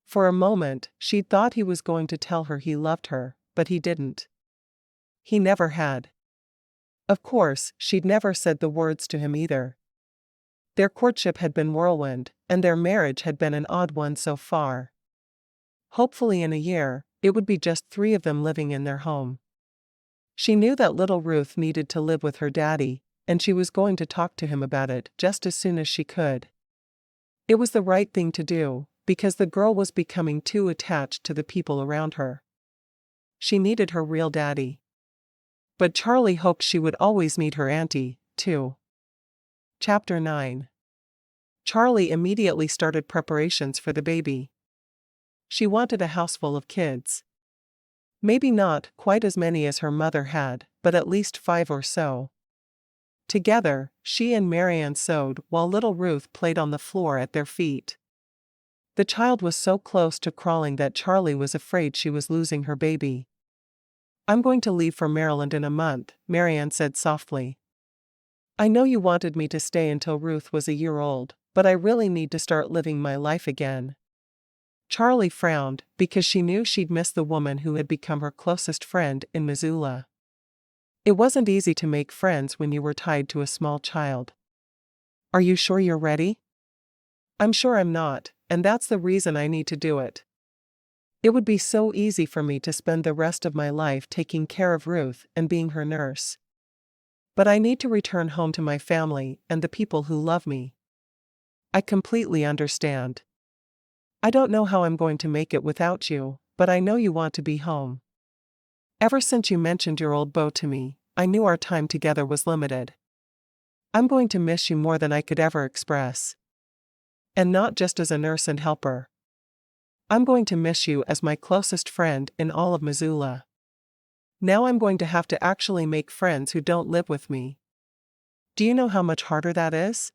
For a moment, she'd thought he was going to tell her he loved her, but he didn't. He never had. Of course, she'd never said the words to him either. Their courtship had been whirlwind, and their marriage had been an odd one so far. Hopefully in a year, it would be just 3 of them living in their home. She knew that little Ruth needed to live with her daddy, and she was going to talk to him about it just as soon as she could. It was the right thing to do, because the girl was becoming too attached to the people around her. She needed her real daddy. But Charlie hoped she would always meet her auntie, too. Chapter 9. Charlie immediately started preparations for the baby. She wanted a house full of kids. Maybe not quite as many as her mother had, but at least 5 or so. Together, she and Marianne sewed while little Ruth played on the floor at their feet. The child was so close to crawling that Charlie was afraid she was losing her baby. "I'm going to leave for Maryland in a month," Marianne said softly. "I know you wanted me to stay until Ruth was a year old, but I really need to start living my life again." Charlie frowned, because she knew she'd miss the woman who had become her closest friend in Missoula. It wasn't easy to make friends when you were tied to a small child. "Are you sure you're ready?" "I'm sure I'm not, and that's the reason I need to do it. It would be so easy for me to spend the rest of my life taking care of Ruth and being her nurse. But I need to return home to my family and the people who love me." "I completely understand. I don't know how I'm going to make it without you, but I know you want to be home. Ever since you mentioned your old beau to me, I knew our time together was limited. I'm going to miss you more than I could ever express. And not just as a nurse and helper. I'm going to miss you as my closest friend in all of Missoula. Now I'm going to have to actually make friends who don't live with me. Do you know how much harder that is?"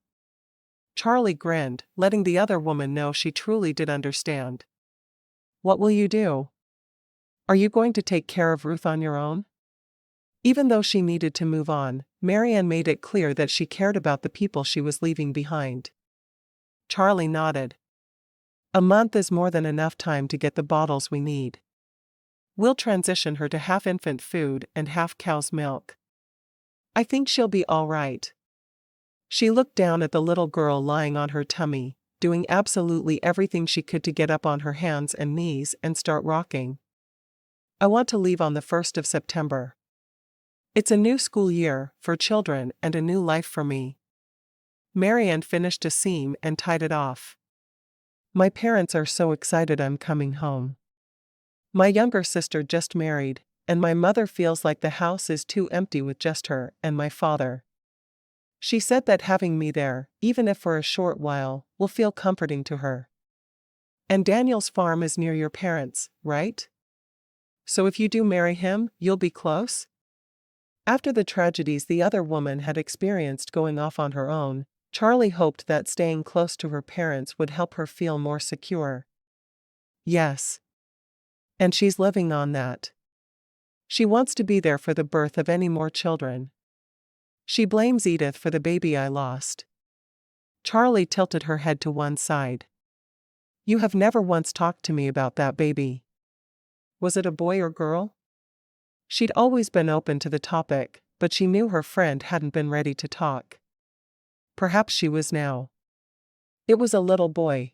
Charlie grinned, letting the other woman know she truly did understand. "What will you do? Are you going to take care of Ruth on your own?" Even though she needed to move on, Marianne made it clear that she cared about the people she was leaving behind. Charlie nodded. "A month is more than enough time to get the bottles we need. We'll transition her to half-infant food and half-cow's milk. I think she'll be all right." She looked down at the little girl lying on her tummy, doing absolutely everything she could to get up on her hands and knees and start rocking. "I want to leave on the 1st of September. It's a new school year for children and a new life for me." Marianne finished a seam and tied it off. "My parents are so excited I'm coming home. My younger sister just married, and my mother feels like the house is too empty with just her and my father. She said that having me there, even if for a short while, will feel comforting to her. And Daniel's farm is near your parents, right? So if you do marry him, you'll be close?" After the tragedies the other woman had experienced going off on her own, Charlie hoped that staying close to her parents would help her feel more secure. "Yes. And she's living on that. She wants to be there for the birth of any more children. She blames Edith for the baby I lost." Charlie tilted her head to one side. "You have never once talked to me about that baby. Was it a boy or girl?" She'd always been open to the topic, but she knew her friend hadn't been ready to talk. Perhaps she was now. "It was a little boy.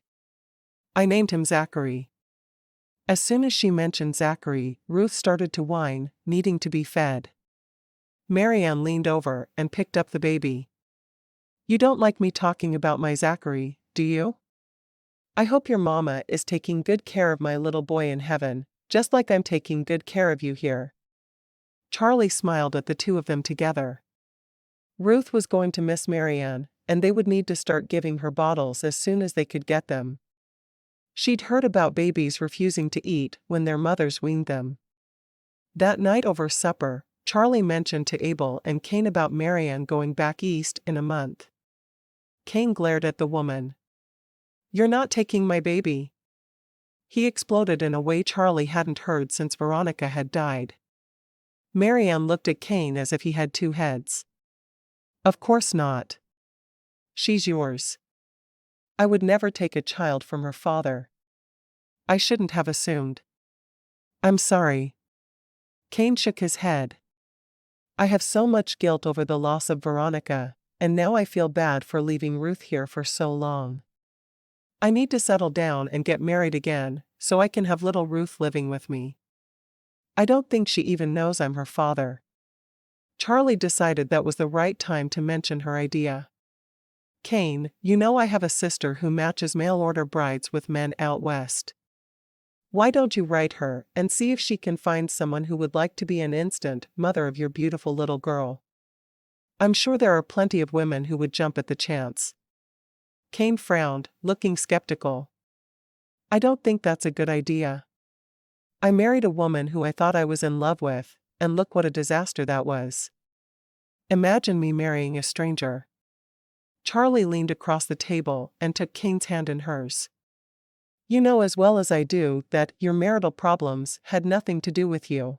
I named him Zachary." As soon as she mentioned Zachary, Ruth started to whine, needing to be fed. Marianne leaned over and picked up the baby. You don't like me talking about my Zachary, do you? I hope your mama is taking good care of my little boy in heaven, just like I'm taking good care of you here. Charlie smiled at the two of them together. Ruth was going to miss Marianne, and they would need to start giving her bottles as soon as they could get them. She'd heard about babies refusing to eat when their mothers weaned them. That night over supper, Charlie mentioned to Abel and Cain about Marianne going back east in a month. Cain glared at the woman. "You're not taking my baby." He exploded in a way Charlie hadn't heard since Veronica had died. Marianne looked at Cain as if he had two heads. "Of course not. She's yours. I would never take a child from her father. I shouldn't have assumed." "I'm sorry." Cain shook his head. "I have so much guilt over the loss of Veronica, and now I feel bad for leaving Ruth here for so long. I need to settle down and get married again, so I can have little Ruth living with me. I don't think she even knows I'm her father." Charlie decided that was the right time to mention her idea. "Cain, you know I have a sister who matches mail-order brides with men out west. Why don't you write her and see if she can find someone who would like to be an instant mother of your beautiful little girl? I'm sure there are plenty of women who would jump at the chance." Cain frowned, looking skeptical. "I don't think that's a good idea. I married a woman who I thought I was in love with, and look what a disaster that was. Imagine me marrying a stranger." Charlie leaned across the table and took Cain's hand in hers. "You know as well as I do that your marital problems had nothing to do with you.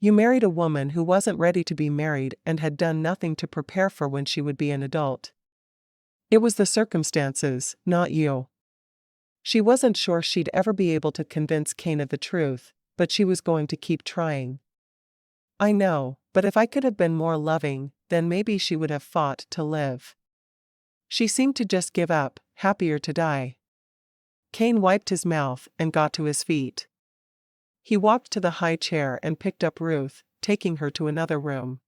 You married a woman who wasn't ready to be married and had done nothing to prepare for when she would be an adult. It was the circumstances, not you." She wasn't sure she'd ever be able to convince Cain of the truth, but she was going to keep trying. "I know, but if I could have been more loving, then maybe she would have fought to live. She seemed to just give up, happier to die." Cain wiped his mouth and got to his feet. He walked to the high chair and picked up Ruth, taking her to another room.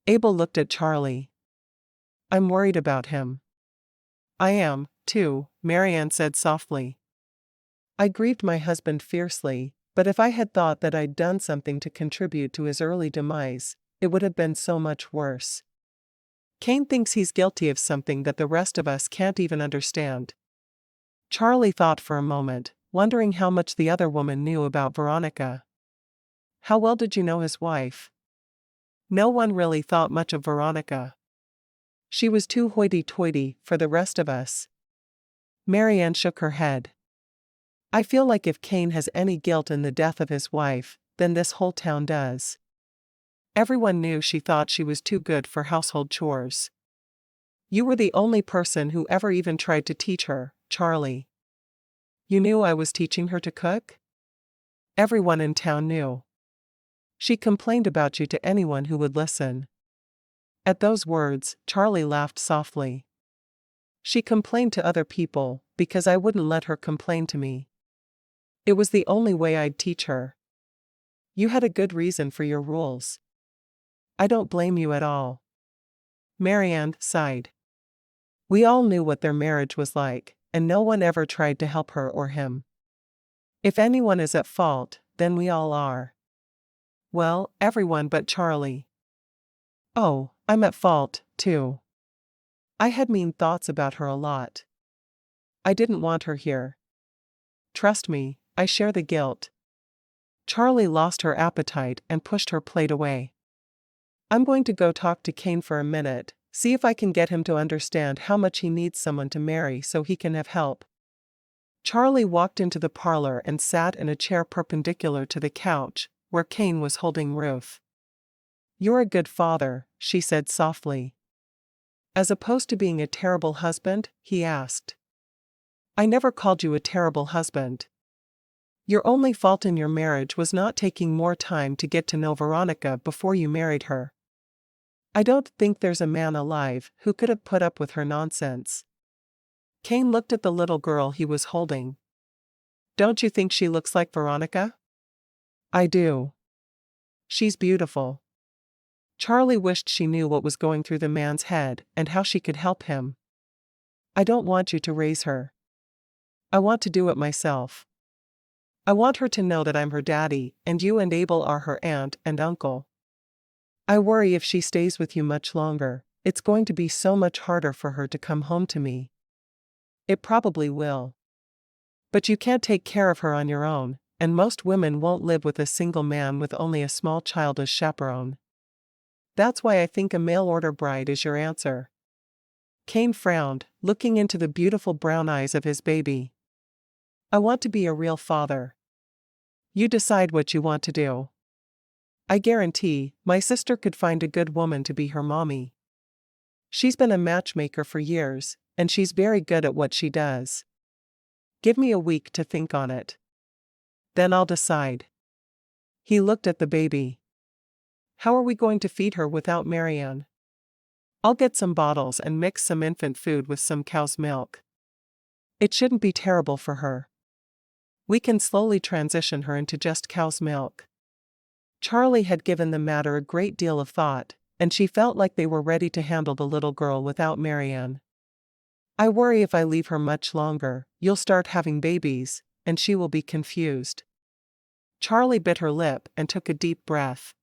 Abel looked at Charlie. "I'm worried about him." "I am, too," Marianne said softly. "I grieved my husband fiercely, but if I had thought that I'd done something to contribute to his early demise, it would have been so much worse. Cain thinks he's guilty of something that the rest of us can't even understand." Charlie thought for a moment, wondering how much the other woman knew about Veronica. "How well did you know his wife?" No one really thought much of Veronica. She was too hoity-toity for the rest of us. Marianne shook her head. "I feel like if Cain has any guilt in the death of his wife, then this whole town does. Everyone knew she thought she was too good for household chores. You were the only person who ever even tried to teach her, Charlie. You knew I was teaching her to cook? Everyone in town knew. She complained about you to anyone who would listen." At those words, Charlie laughed softly. "She complained to other people, because I wouldn't let her complain to me. It was the only way I'd teach her. You had a good reason for your rules. I don't blame you at all." Marianne sighed. "We all knew what their marriage was like, and no one ever tried to help her or him. If anyone is at fault, then we all are. Well, everyone but Charlie." "Oh, I'm at fault, too. I had mean thoughts about her a lot. I didn't want her here. Trust me, I share the guilt." Charlie lost her appetite and pushed her plate away. "I'm going to go talk to Cain for a minute, see if I can get him to understand how much he needs someone to marry so he can have help." Charlie walked into the parlor and sat in a chair perpendicular to the couch, where Cain was holding Ruth. "You're a good father," she said softly. "As opposed to being a terrible husband?" he asked. "I never called you a terrible husband. Your only fault in your marriage was not taking more time to get to know Veronica before you married her. I don't think there's a man alive who could have put up with her nonsense." Cain looked at the little girl he was holding. "Don't you think she looks like Veronica?" "I do. She's beautiful." Charlie wished she knew what was going through the man's head and how she could help him. I don't want you to raise her. I want to do it myself. I want her to know that I'm her daddy, and you and Abel are her aunt and uncle. I worry if she stays with you much longer, it's going to be so much harder for her to come home to me. It probably will. But you can't take care of her on your own, and most women won't live with a single man with only a small child as chaperone. That's why I think a mail-order bride is your answer. Kane frowned, looking into the beautiful brown eyes of his baby. I want to be a real father. You decide what you want to do. I guarantee, my sister could find a good woman to be her mommy. She's been a matchmaker for years, and she's very good at what she does. Give me a week to think on it. Then I'll decide. He looked at the baby. How are we going to feed her without Marianne? I'll get some bottles and mix some infant food with some cow's milk. It shouldn't be terrible for her. We can slowly transition her into just cow's milk. Charlie had given the matter a great deal of thought, and she felt like they were ready to handle the little girl without Marianne. I worry if I leave her much longer, you'll start having babies, and she will be confused. Charlie bit her lip and took a deep breath.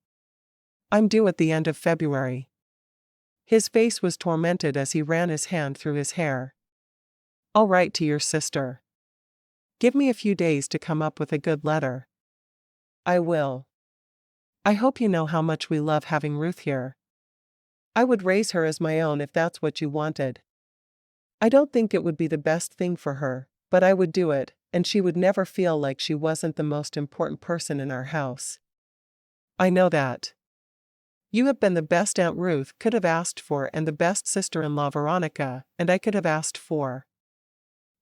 I'm due at the end of February. His face was tormented as he ran his hand through his hair. I'll write to your sister. Give me a few days to come up with a good letter. I will. I hope you know how much we love having Ruth here. I would raise her as my own if that's what you wanted. I don't think it would be the best thing for her, but I would do it, and she would never feel like she wasn't the most important person in our house. I know that. You have been the best Aunt Ruth could have asked for and the best sister-in-law Veronica, and I could have asked for.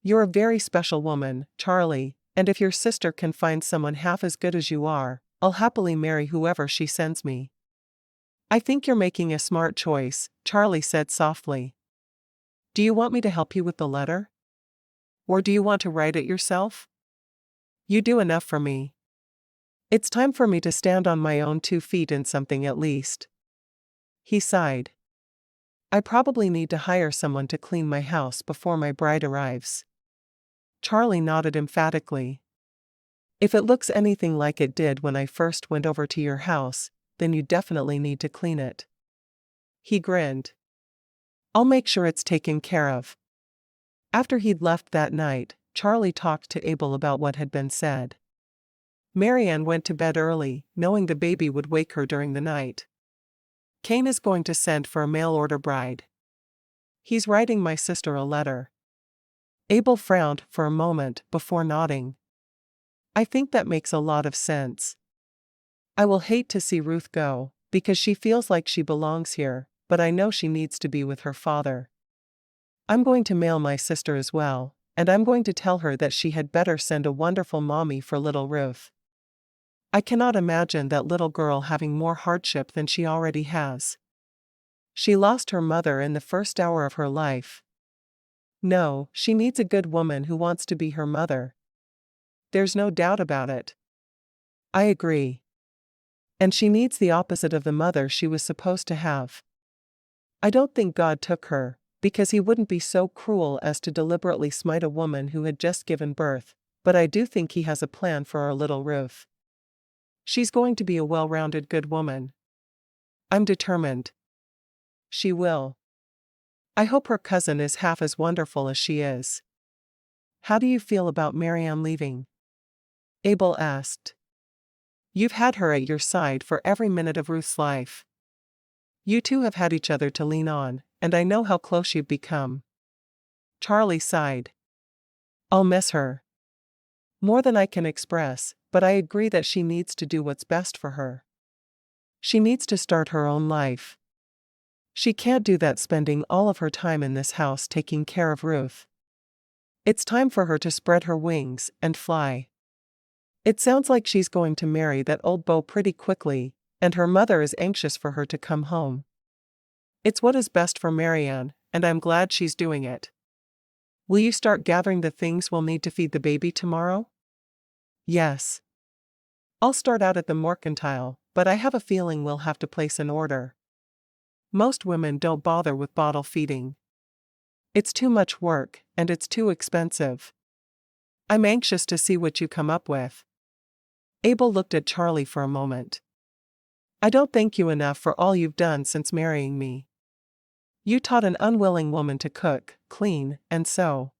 You're a very special woman, Charlie, and if your sister can find someone half as good as you are, I'll happily marry whoever she sends me. I think you're making a smart choice, Charlie said softly. Do you want me to help you with the letter? Or do you want to write it yourself? You do enough for me. It's time for me to stand on my own 2 feet in something at least. He sighed. I probably need to hire someone to clean my house before my bride arrives. Charlie nodded emphatically. If it looks anything like it did when I first went over to your house, then you definitely need to clean it. He grinned. I'll make sure it's taken care of. After he'd left that night, Charlie talked to Abel about what had been said. Marianne went to bed early, knowing the baby would wake her during the night. Kane is going to send for a mail-order bride. He's writing my sister a letter. Abel frowned for a moment before nodding. I think that makes a lot of sense. I will hate to see Ruth go, because she feels like she belongs here, but I know she needs to be with her father. I'm going to mail my sister as well, and I'm going to tell her that she had better send a wonderful mommy for little Ruth. I cannot imagine that little girl having more hardship than she already has. She lost her mother in the first hour of her life. No, she needs a good woman who wants to be her mother. There's no doubt about it. I agree. And she needs the opposite of the mother she was supposed to have. I don't think God took her, because he wouldn't be so cruel as to deliberately smite a woman who had just given birth, but I do think he has a plan for our little Ruth. She's going to be a well-rounded good woman. I'm determined. She will. I hope her cousin is half as wonderful as she is. How do you feel about Marianne leaving? Abel asked. You've had her at your side for every minute of Ruth's life. You two have had each other to lean on, and I know how close you've become. Charlie sighed. I'll miss her. More than I can express, but I agree that she needs to do what's best for her. She needs to start her own life. She can't do that spending all of her time in this house taking care of Ruth. It's time for her to spread her wings and fly. It sounds like she's going to marry that old beau pretty quickly, and her mother is anxious for her to come home. It's what is best for Marianne, and I'm glad she's doing it. Will you start gathering the things we'll need to feed the baby tomorrow? Yes. I'll start out at the mercantile, but I have a feeling we'll have to place an order. Most women don't bother with bottle feeding. It's too much work, and it's too expensive. I'm anxious to see what you come up with. Abel looked at Charlie for a moment. I don't thank you enough for all you've done since marrying me. You taught an unwilling woman to cook, clean, and sew.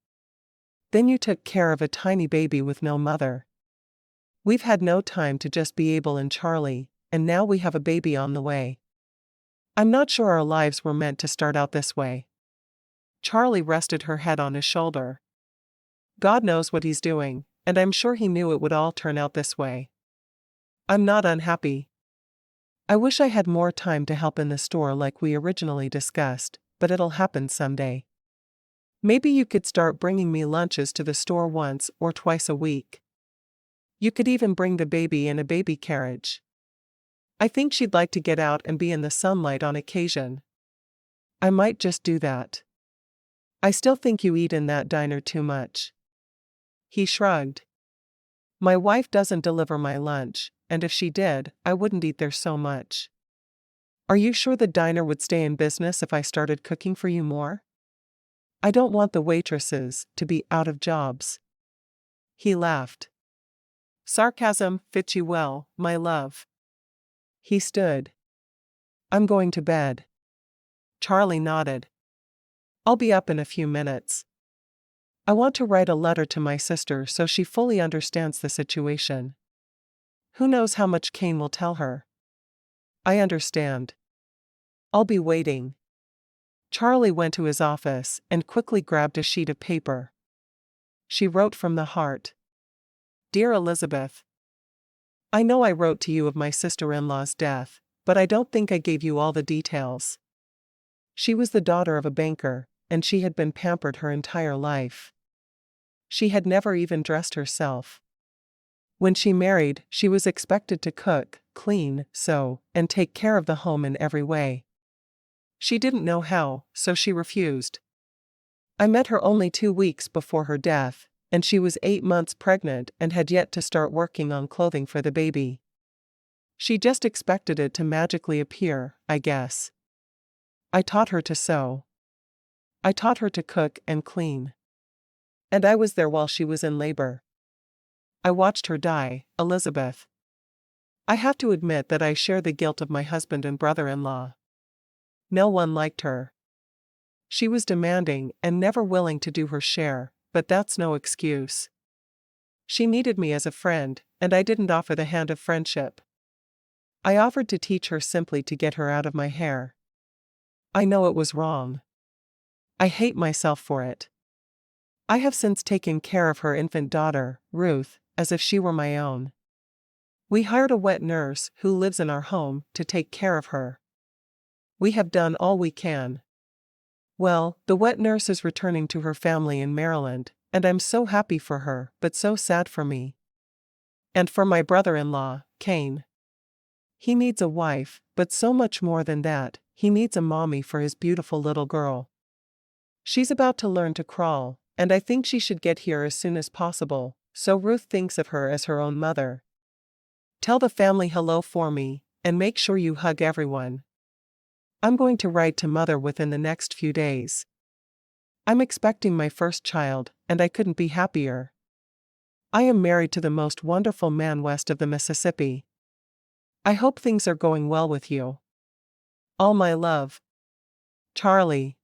Then you took care of a tiny baby with no mother. We've had no time to just be Abel and Charlie, and now we have a baby on the way. I'm not sure our lives were meant to start out this way. Charlie rested her head on his shoulder. God knows what he's doing, and I'm sure he knew it would all turn out this way. I'm not unhappy. I wish I had more time to help in the store like we originally discussed, but it'll happen someday. Maybe you could start bringing me lunches to the store once or twice a week. You could even bring the baby in a baby carriage. I think she'd like to get out and be in the sunlight on occasion. I might just do that. I still think you eat in that diner too much. He shrugged. My wife doesn't deliver my lunch, and if she did, I wouldn't eat there so much. Are you sure the diner would stay in business if I started cooking for you more? I don't want the waitresses to be out of jobs. He laughed. Sarcasm fits you well, my love. He stood. I'm going to bed. Charlie nodded. I'll be up in a few minutes. I want to write a letter to my sister so she fully understands the situation. Who knows how much Kane will tell her? I understand. I'll be waiting. Charlie went to his office and quickly grabbed a sheet of paper. She wrote from the heart. Dear Elizabeth, I know I wrote to you of my sister-in-law's death, but I don't think I gave you all the details. She was the daughter of a banker, and she had been pampered her entire life. She had never even dressed herself. When she married, she was expected to cook, clean, sew, and take care of the home in every way. She didn't know how, so she refused. I met her only 2 weeks before her death, and she was 8 months pregnant and had yet to start working on clothing for the baby. She just expected it to magically appear, I guess. I taught her to sew. I taught her to cook and clean. And I was there while she was in labor. I watched her die, Elizabeth. I have to admit that I share the guilt of my husband and brother-in-law. No one liked her. She was demanding and never willing to do her share, but that's no excuse. She needed me as a friend, and I didn't offer the hand of friendship. I offered to teach her simply to get her out of my hair. I know it was wrong. I hate myself for it. I have since taken care of her infant daughter, Ruth, as if she were my own. We hired a wet nurse who lives in our home to take care of her. We have done all we can. Well, the wet nurse is returning to her family in Maryland, and I'm so happy for her, but so sad for me. And for my brother-in-law, Kane. He needs a wife, but so much more than that, he needs a mommy for his beautiful little girl. She's about to learn to crawl, and I think she should get here as soon as possible, so Ruth thinks of her as her own mother. Tell the family hello for me, and make sure you hug everyone. I'm going to write to Mother within the next few days. I'm expecting my first child, and I couldn't be happier. I am married to the most wonderful man west of the Mississippi. I hope things are going well with you. All my love. Charlie.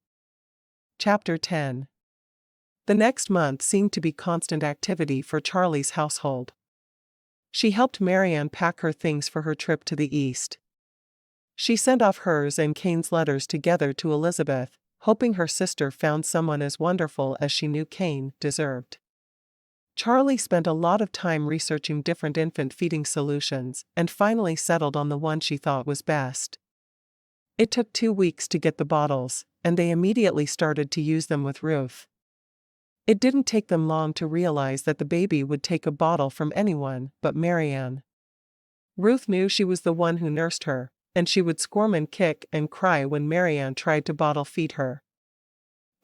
Chapter 10. The next month seemed to be constant activity for Charlie's household. She helped Marianne pack her things for her trip to the east. She sent off hers and Kane's letters together to Elizabeth, hoping her sister found someone as wonderful as she knew Kane deserved. Charlie spent a lot of time researching different infant feeding solutions and finally settled on the one she thought was best. It took 2 weeks to get the bottles, and they immediately started to use them with Ruth. It didn't take them long to realize that the baby would take a bottle from anyone but Marianne. Ruth knew she was the one who nursed her, and she would squirm and kick and cry when Marianne tried to bottle feed her.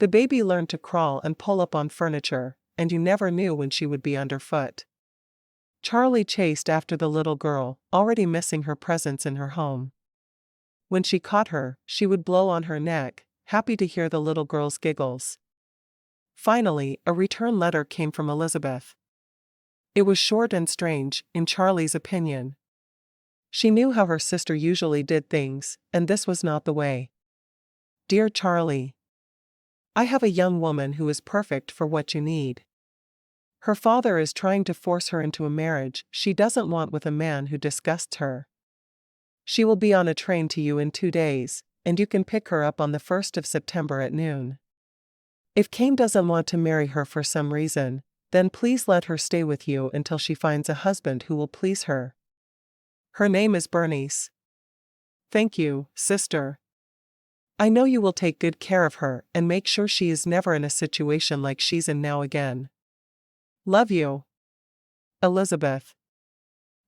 The baby learned to crawl and pull up on furniture, and you never knew when she would be underfoot. Charlie chased after the little girl, already missing her presence in her home. When she caught her, she would blow on her neck, happy to hear the little girl's giggles. Finally, a return letter came from Elizabeth. It was short and strange, in Charlie's opinion. She knew how her sister usually did things, and this was not the way. Dear Charlie, I have a young woman who is perfect for what you need. Her father is trying to force her into a marriage she doesn't want with a man who disgusts her. She will be on a train to you in 2 days, and you can pick her up on the 1st of September at noon. If Cain doesn't want to marry her for some reason, then please let her stay with you until she finds a husband who will please her. Her name is Bernice. Thank you, sister. I know you will take good care of her and make sure she is never in a situation like she's in now again. Love you. Elizabeth.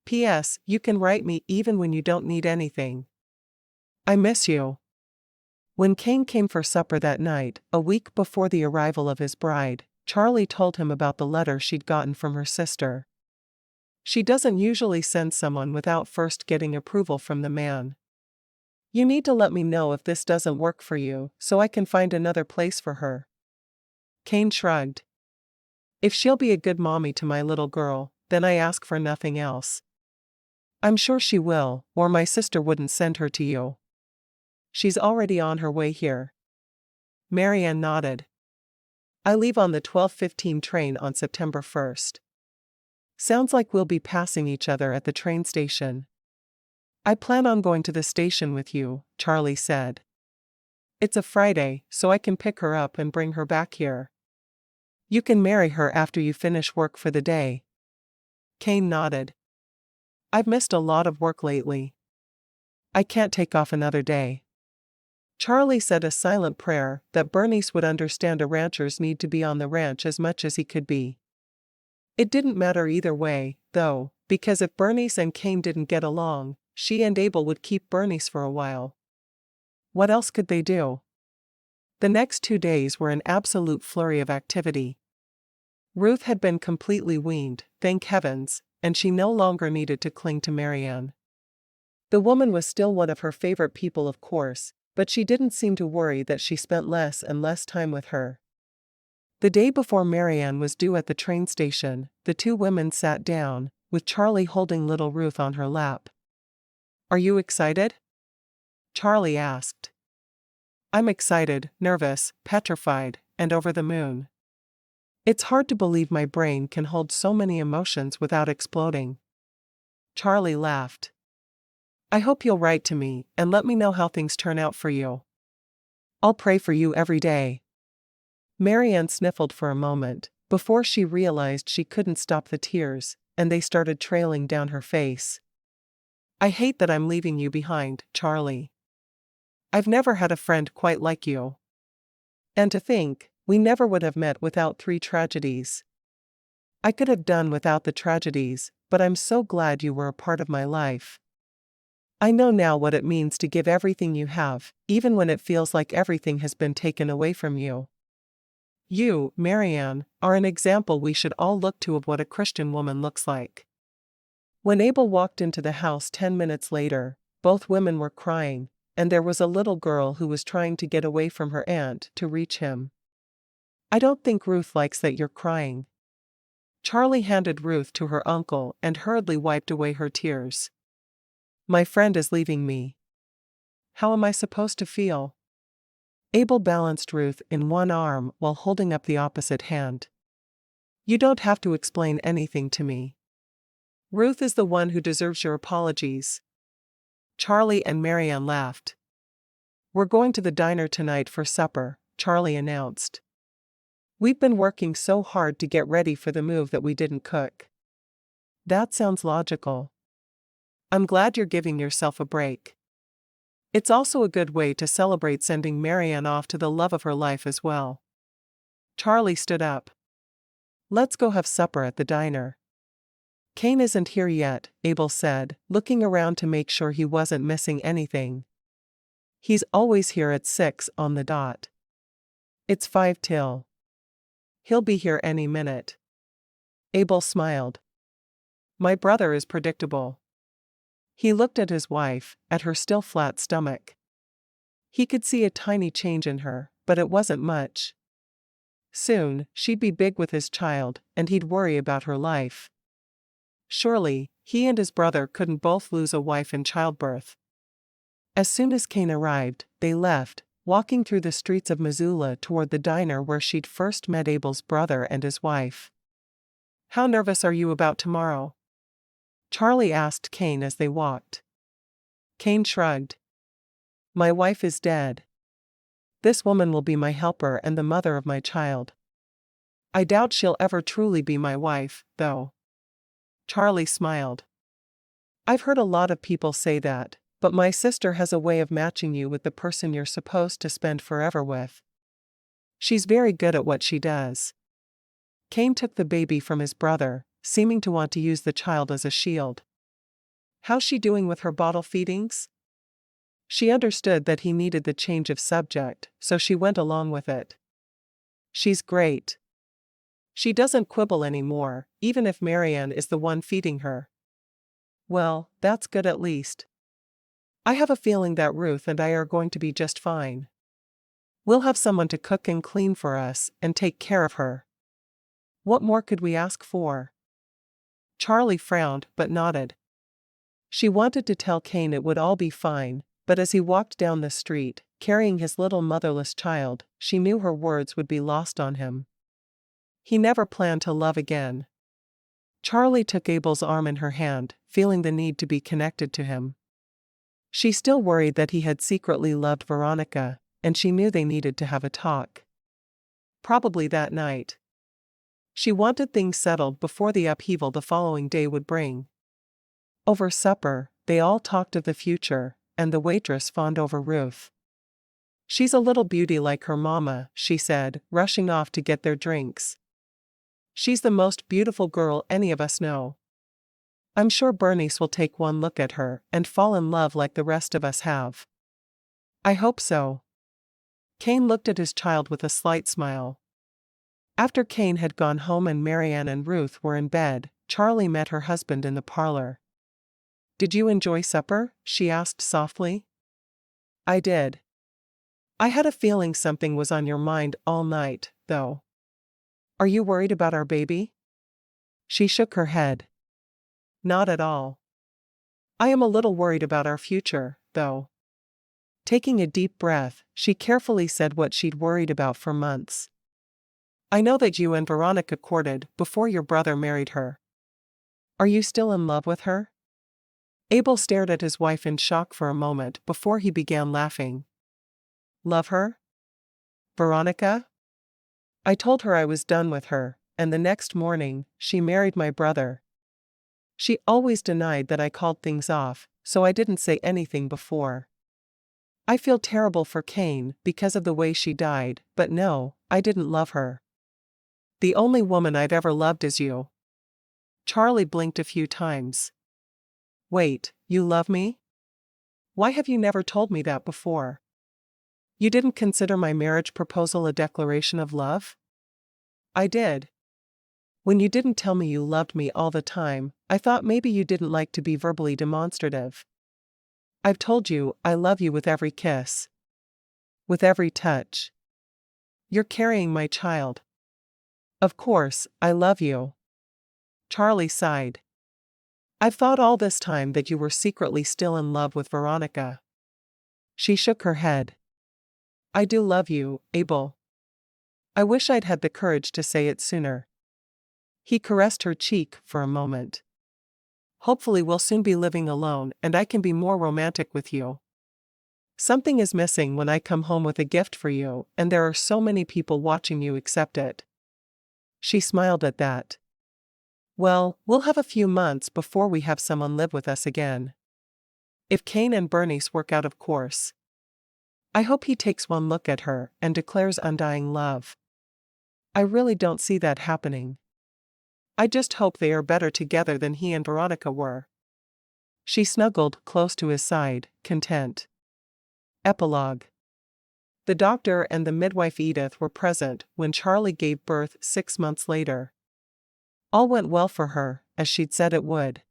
P.S. You can write me even when you don't need anything. I miss you. When Cain came for supper that night, a week before the arrival of his bride, Charlie told him about the letter she'd gotten from her sister. She doesn't usually send someone without first getting approval from the man. You need to let me know if this doesn't work for you, so I can find another place for her. Cain shrugged. If she'll be a good mommy to my little girl, then I ask for nothing else. I'm sure she will, or my sister wouldn't send her to you. She's already on her way here. Marianne nodded. I leave on the 12:15 train on September 1st. Sounds like we'll be passing each other at the train station. I plan on going to the station with you, Charlie said. It's a Friday, so I can pick her up and bring her back here. You can marry her after you finish work for the day. Cain nodded. I've missed a lot of work lately. I can't take off another day. Charlie said a silent prayer that Bernice would understand a rancher's need to be on the ranch as much as he could be. It didn't matter either way, though, because if Bernice and Cain didn't get along, she and Abel would keep Bernice for a while. What else could they do? The next 2 days were an absolute flurry of activity. Ruth had been completely weaned, thank heavens, and she no longer needed to cling to Marianne. The woman was still one of her favorite people, of course, but she didn't seem to worry that she spent less and less time with her. The day before Marianne was due at the train station, the two women sat down, with Charlie holding little Ruth on her lap. Are you excited? Charlie asked. I'm excited, nervous, petrified, and over the moon. It's hard to believe my brain can hold so many emotions without exploding. Charlie laughed. I hope you'll write to me and let me know how things turn out for you. I'll pray for you every day. Marianne sniffled for a moment, before she realized she couldn't stop the tears, and they started trailing down her face. I hate that I'm leaving you behind, Charlie. I've never had a friend quite like you. And to think, we never would have met without 3 tragedies. I could have done without the tragedies, but I'm so glad you were a part of my life. I know now what it means to give everything you have, even when it feels like everything has been taken away from you. You, Marianne, are an example we should all look to of what a Christian woman looks like. When Abel walked into the house 10 minutes later, both women were crying, and there was a little girl who was trying to get away from her aunt to reach him. I don't think Ruth likes that you're crying. Charlie handed Ruth to her uncle and hurriedly wiped away her tears. My friend is leaving me. How am I supposed to feel? Abel balanced Ruth in one arm while holding up the opposite hand. You don't have to explain anything to me. Ruth is the one who deserves your apologies. Charlie and Marianne laughed. We're going to the diner tonight for supper, Charlie announced. We've been working so hard to get ready for the move that we didn't cook. That sounds logical. I'm glad you're giving yourself a break. It's also a good way to celebrate sending Marianne off to the love of her life as well. Charlie stood up. Let's go have supper at the diner. Cain isn't here yet, Abel said, looking around to make sure he wasn't missing anything. He's always here at 6 on the dot. It's 5 till. He'll be here any minute. Abel smiled. My brother is predictable. He looked at his wife, at her still flat stomach. He could see a tiny change in her, but it wasn't much. Soon, she'd be big with his child, and he'd worry about her life. Surely, he and his brother couldn't both lose a wife in childbirth. As soon as Cain arrived, they left, walking through the streets of Missoula toward the diner where she'd first met Abel's brother and his wife. "How nervous are you about tomorrow?" Charlie asked Cain as they walked. Cain shrugged. "My wife is dead. This woman will be my helper and the mother of my child. I doubt she'll ever truly be my wife, though." Charlie smiled. "I've heard a lot of people say that, but my sister has a way of matching you with the person you're supposed to spend forever with. She's very good at what she does." Cain took the baby from his brother, seeming to want to use the child as a shield. "How's she doing with her bottle feedings?" She understood that he needed the change of subject, so she went along with it. "She's great. She doesn't quibble anymore, even if Marianne is the one feeding her." "Well, that's good at least. I have a feeling that Ruth and I are going to be just fine. We'll have someone to cook and clean for us and take care of her. What more could we ask for?" Charlie frowned but nodded. She wanted to tell Cain it would all be fine, but as he walked down the street, carrying his little motherless child, she knew her words would be lost on him. He never planned to love again. Charlie took Abel's arm in her hand, feeling the need to be connected to him. She still worried that he had secretly loved Veronica, and she knew they needed to have a talk. Probably that night. She wanted things settled before the upheaval the following day would bring. Over supper, they all talked of the future, and the waitress fawned over Ruth. "She's a little beauty like her mama," she said, rushing off to get their drinks. "She's the most beautiful girl any of us know. I'm sure Bernice will take one look at her and fall in love like the rest of us have." "I hope so." Cain looked at his child with a slight smile. After Cain had gone home and Marianne and Ruth were in bed, Charlie met her husband in the parlor. "Did you enjoy supper?" she asked softly. "I did. I had a feeling something was on your mind all night, though. Are you worried about our baby?" She shook her head. "Not at all. I am a little worried about our future, though." Taking a deep breath, she carefully said what she'd worried about for months. "I know that you and Veronica courted before your brother married her. Are you still in love with her?" Abel stared at his wife in shock for a moment before he began laughing. "Love her? Veronica? I told her I was done with her, and the next morning, she married my brother. She always denied that I called things off, so I didn't say anything before. I feel terrible for Cain because of the way she died, but no, I didn't love her. The only woman I've ever loved is you." Charlie blinked a few times. "Wait, you love me? Why have you never told me that before? You didn't consider my marriage proposal a declaration of love?" "I did. When you didn't tell me you loved me all the time, I thought maybe you didn't like to be verbally demonstrative. I've told you I love you with every kiss. With every touch. You're carrying my child. Of course, I love you." Charlie sighed. "I've thought all this time that you were secretly still in love with Veronica." She shook her head. "I do love you, Abel. I wish I'd had the courage to say it sooner." He caressed her cheek for a moment. "Hopefully we'll soon be living alone and I can be more romantic with you. Something is missing when I come home with a gift for you and there are so many people watching you accept it." She smiled at that. "Well, we'll have a few months before we have someone live with us again. If Cain and Bernice work out, of course. I hope he takes one look at her and declares undying love. I really don't see that happening. I just hope they are better together than he and Veronica were." She snuggled close to his side, content. Epilogue. The doctor and the midwife Edith were present when Charlie gave birth 6 months later. All went well for her, as she'd said it would.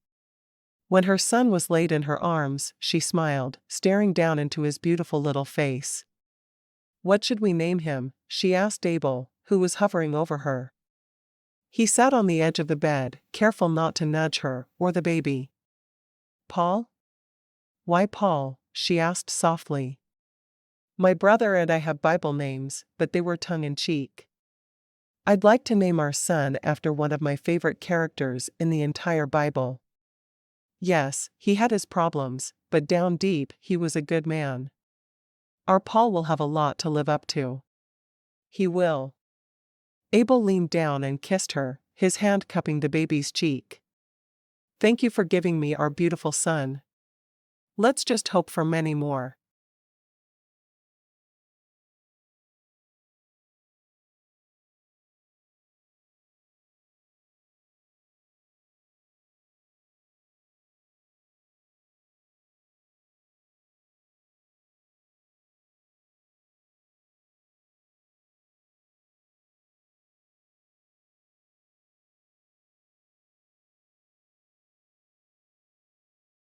When her son was laid in her arms, she smiled, staring down into his beautiful little face. "What should we name him?" she asked Abel, who was hovering over her. He sat on the edge of the bed, careful not to nudge her or the baby. "Paul?" "Why Paul?" she asked softly. "My brother and I have Bible names, but they were tongue-in-cheek. I'd like to name our son after one of my favorite characters in the entire Bible. Yes, he had his problems, but down deep, he was a good man. Our Paul will have a lot to live up to." "He will." Abel leaned down and kissed her, his hand cupping the baby's cheek. "Thank you for giving me our beautiful son. Let's just hope for many more."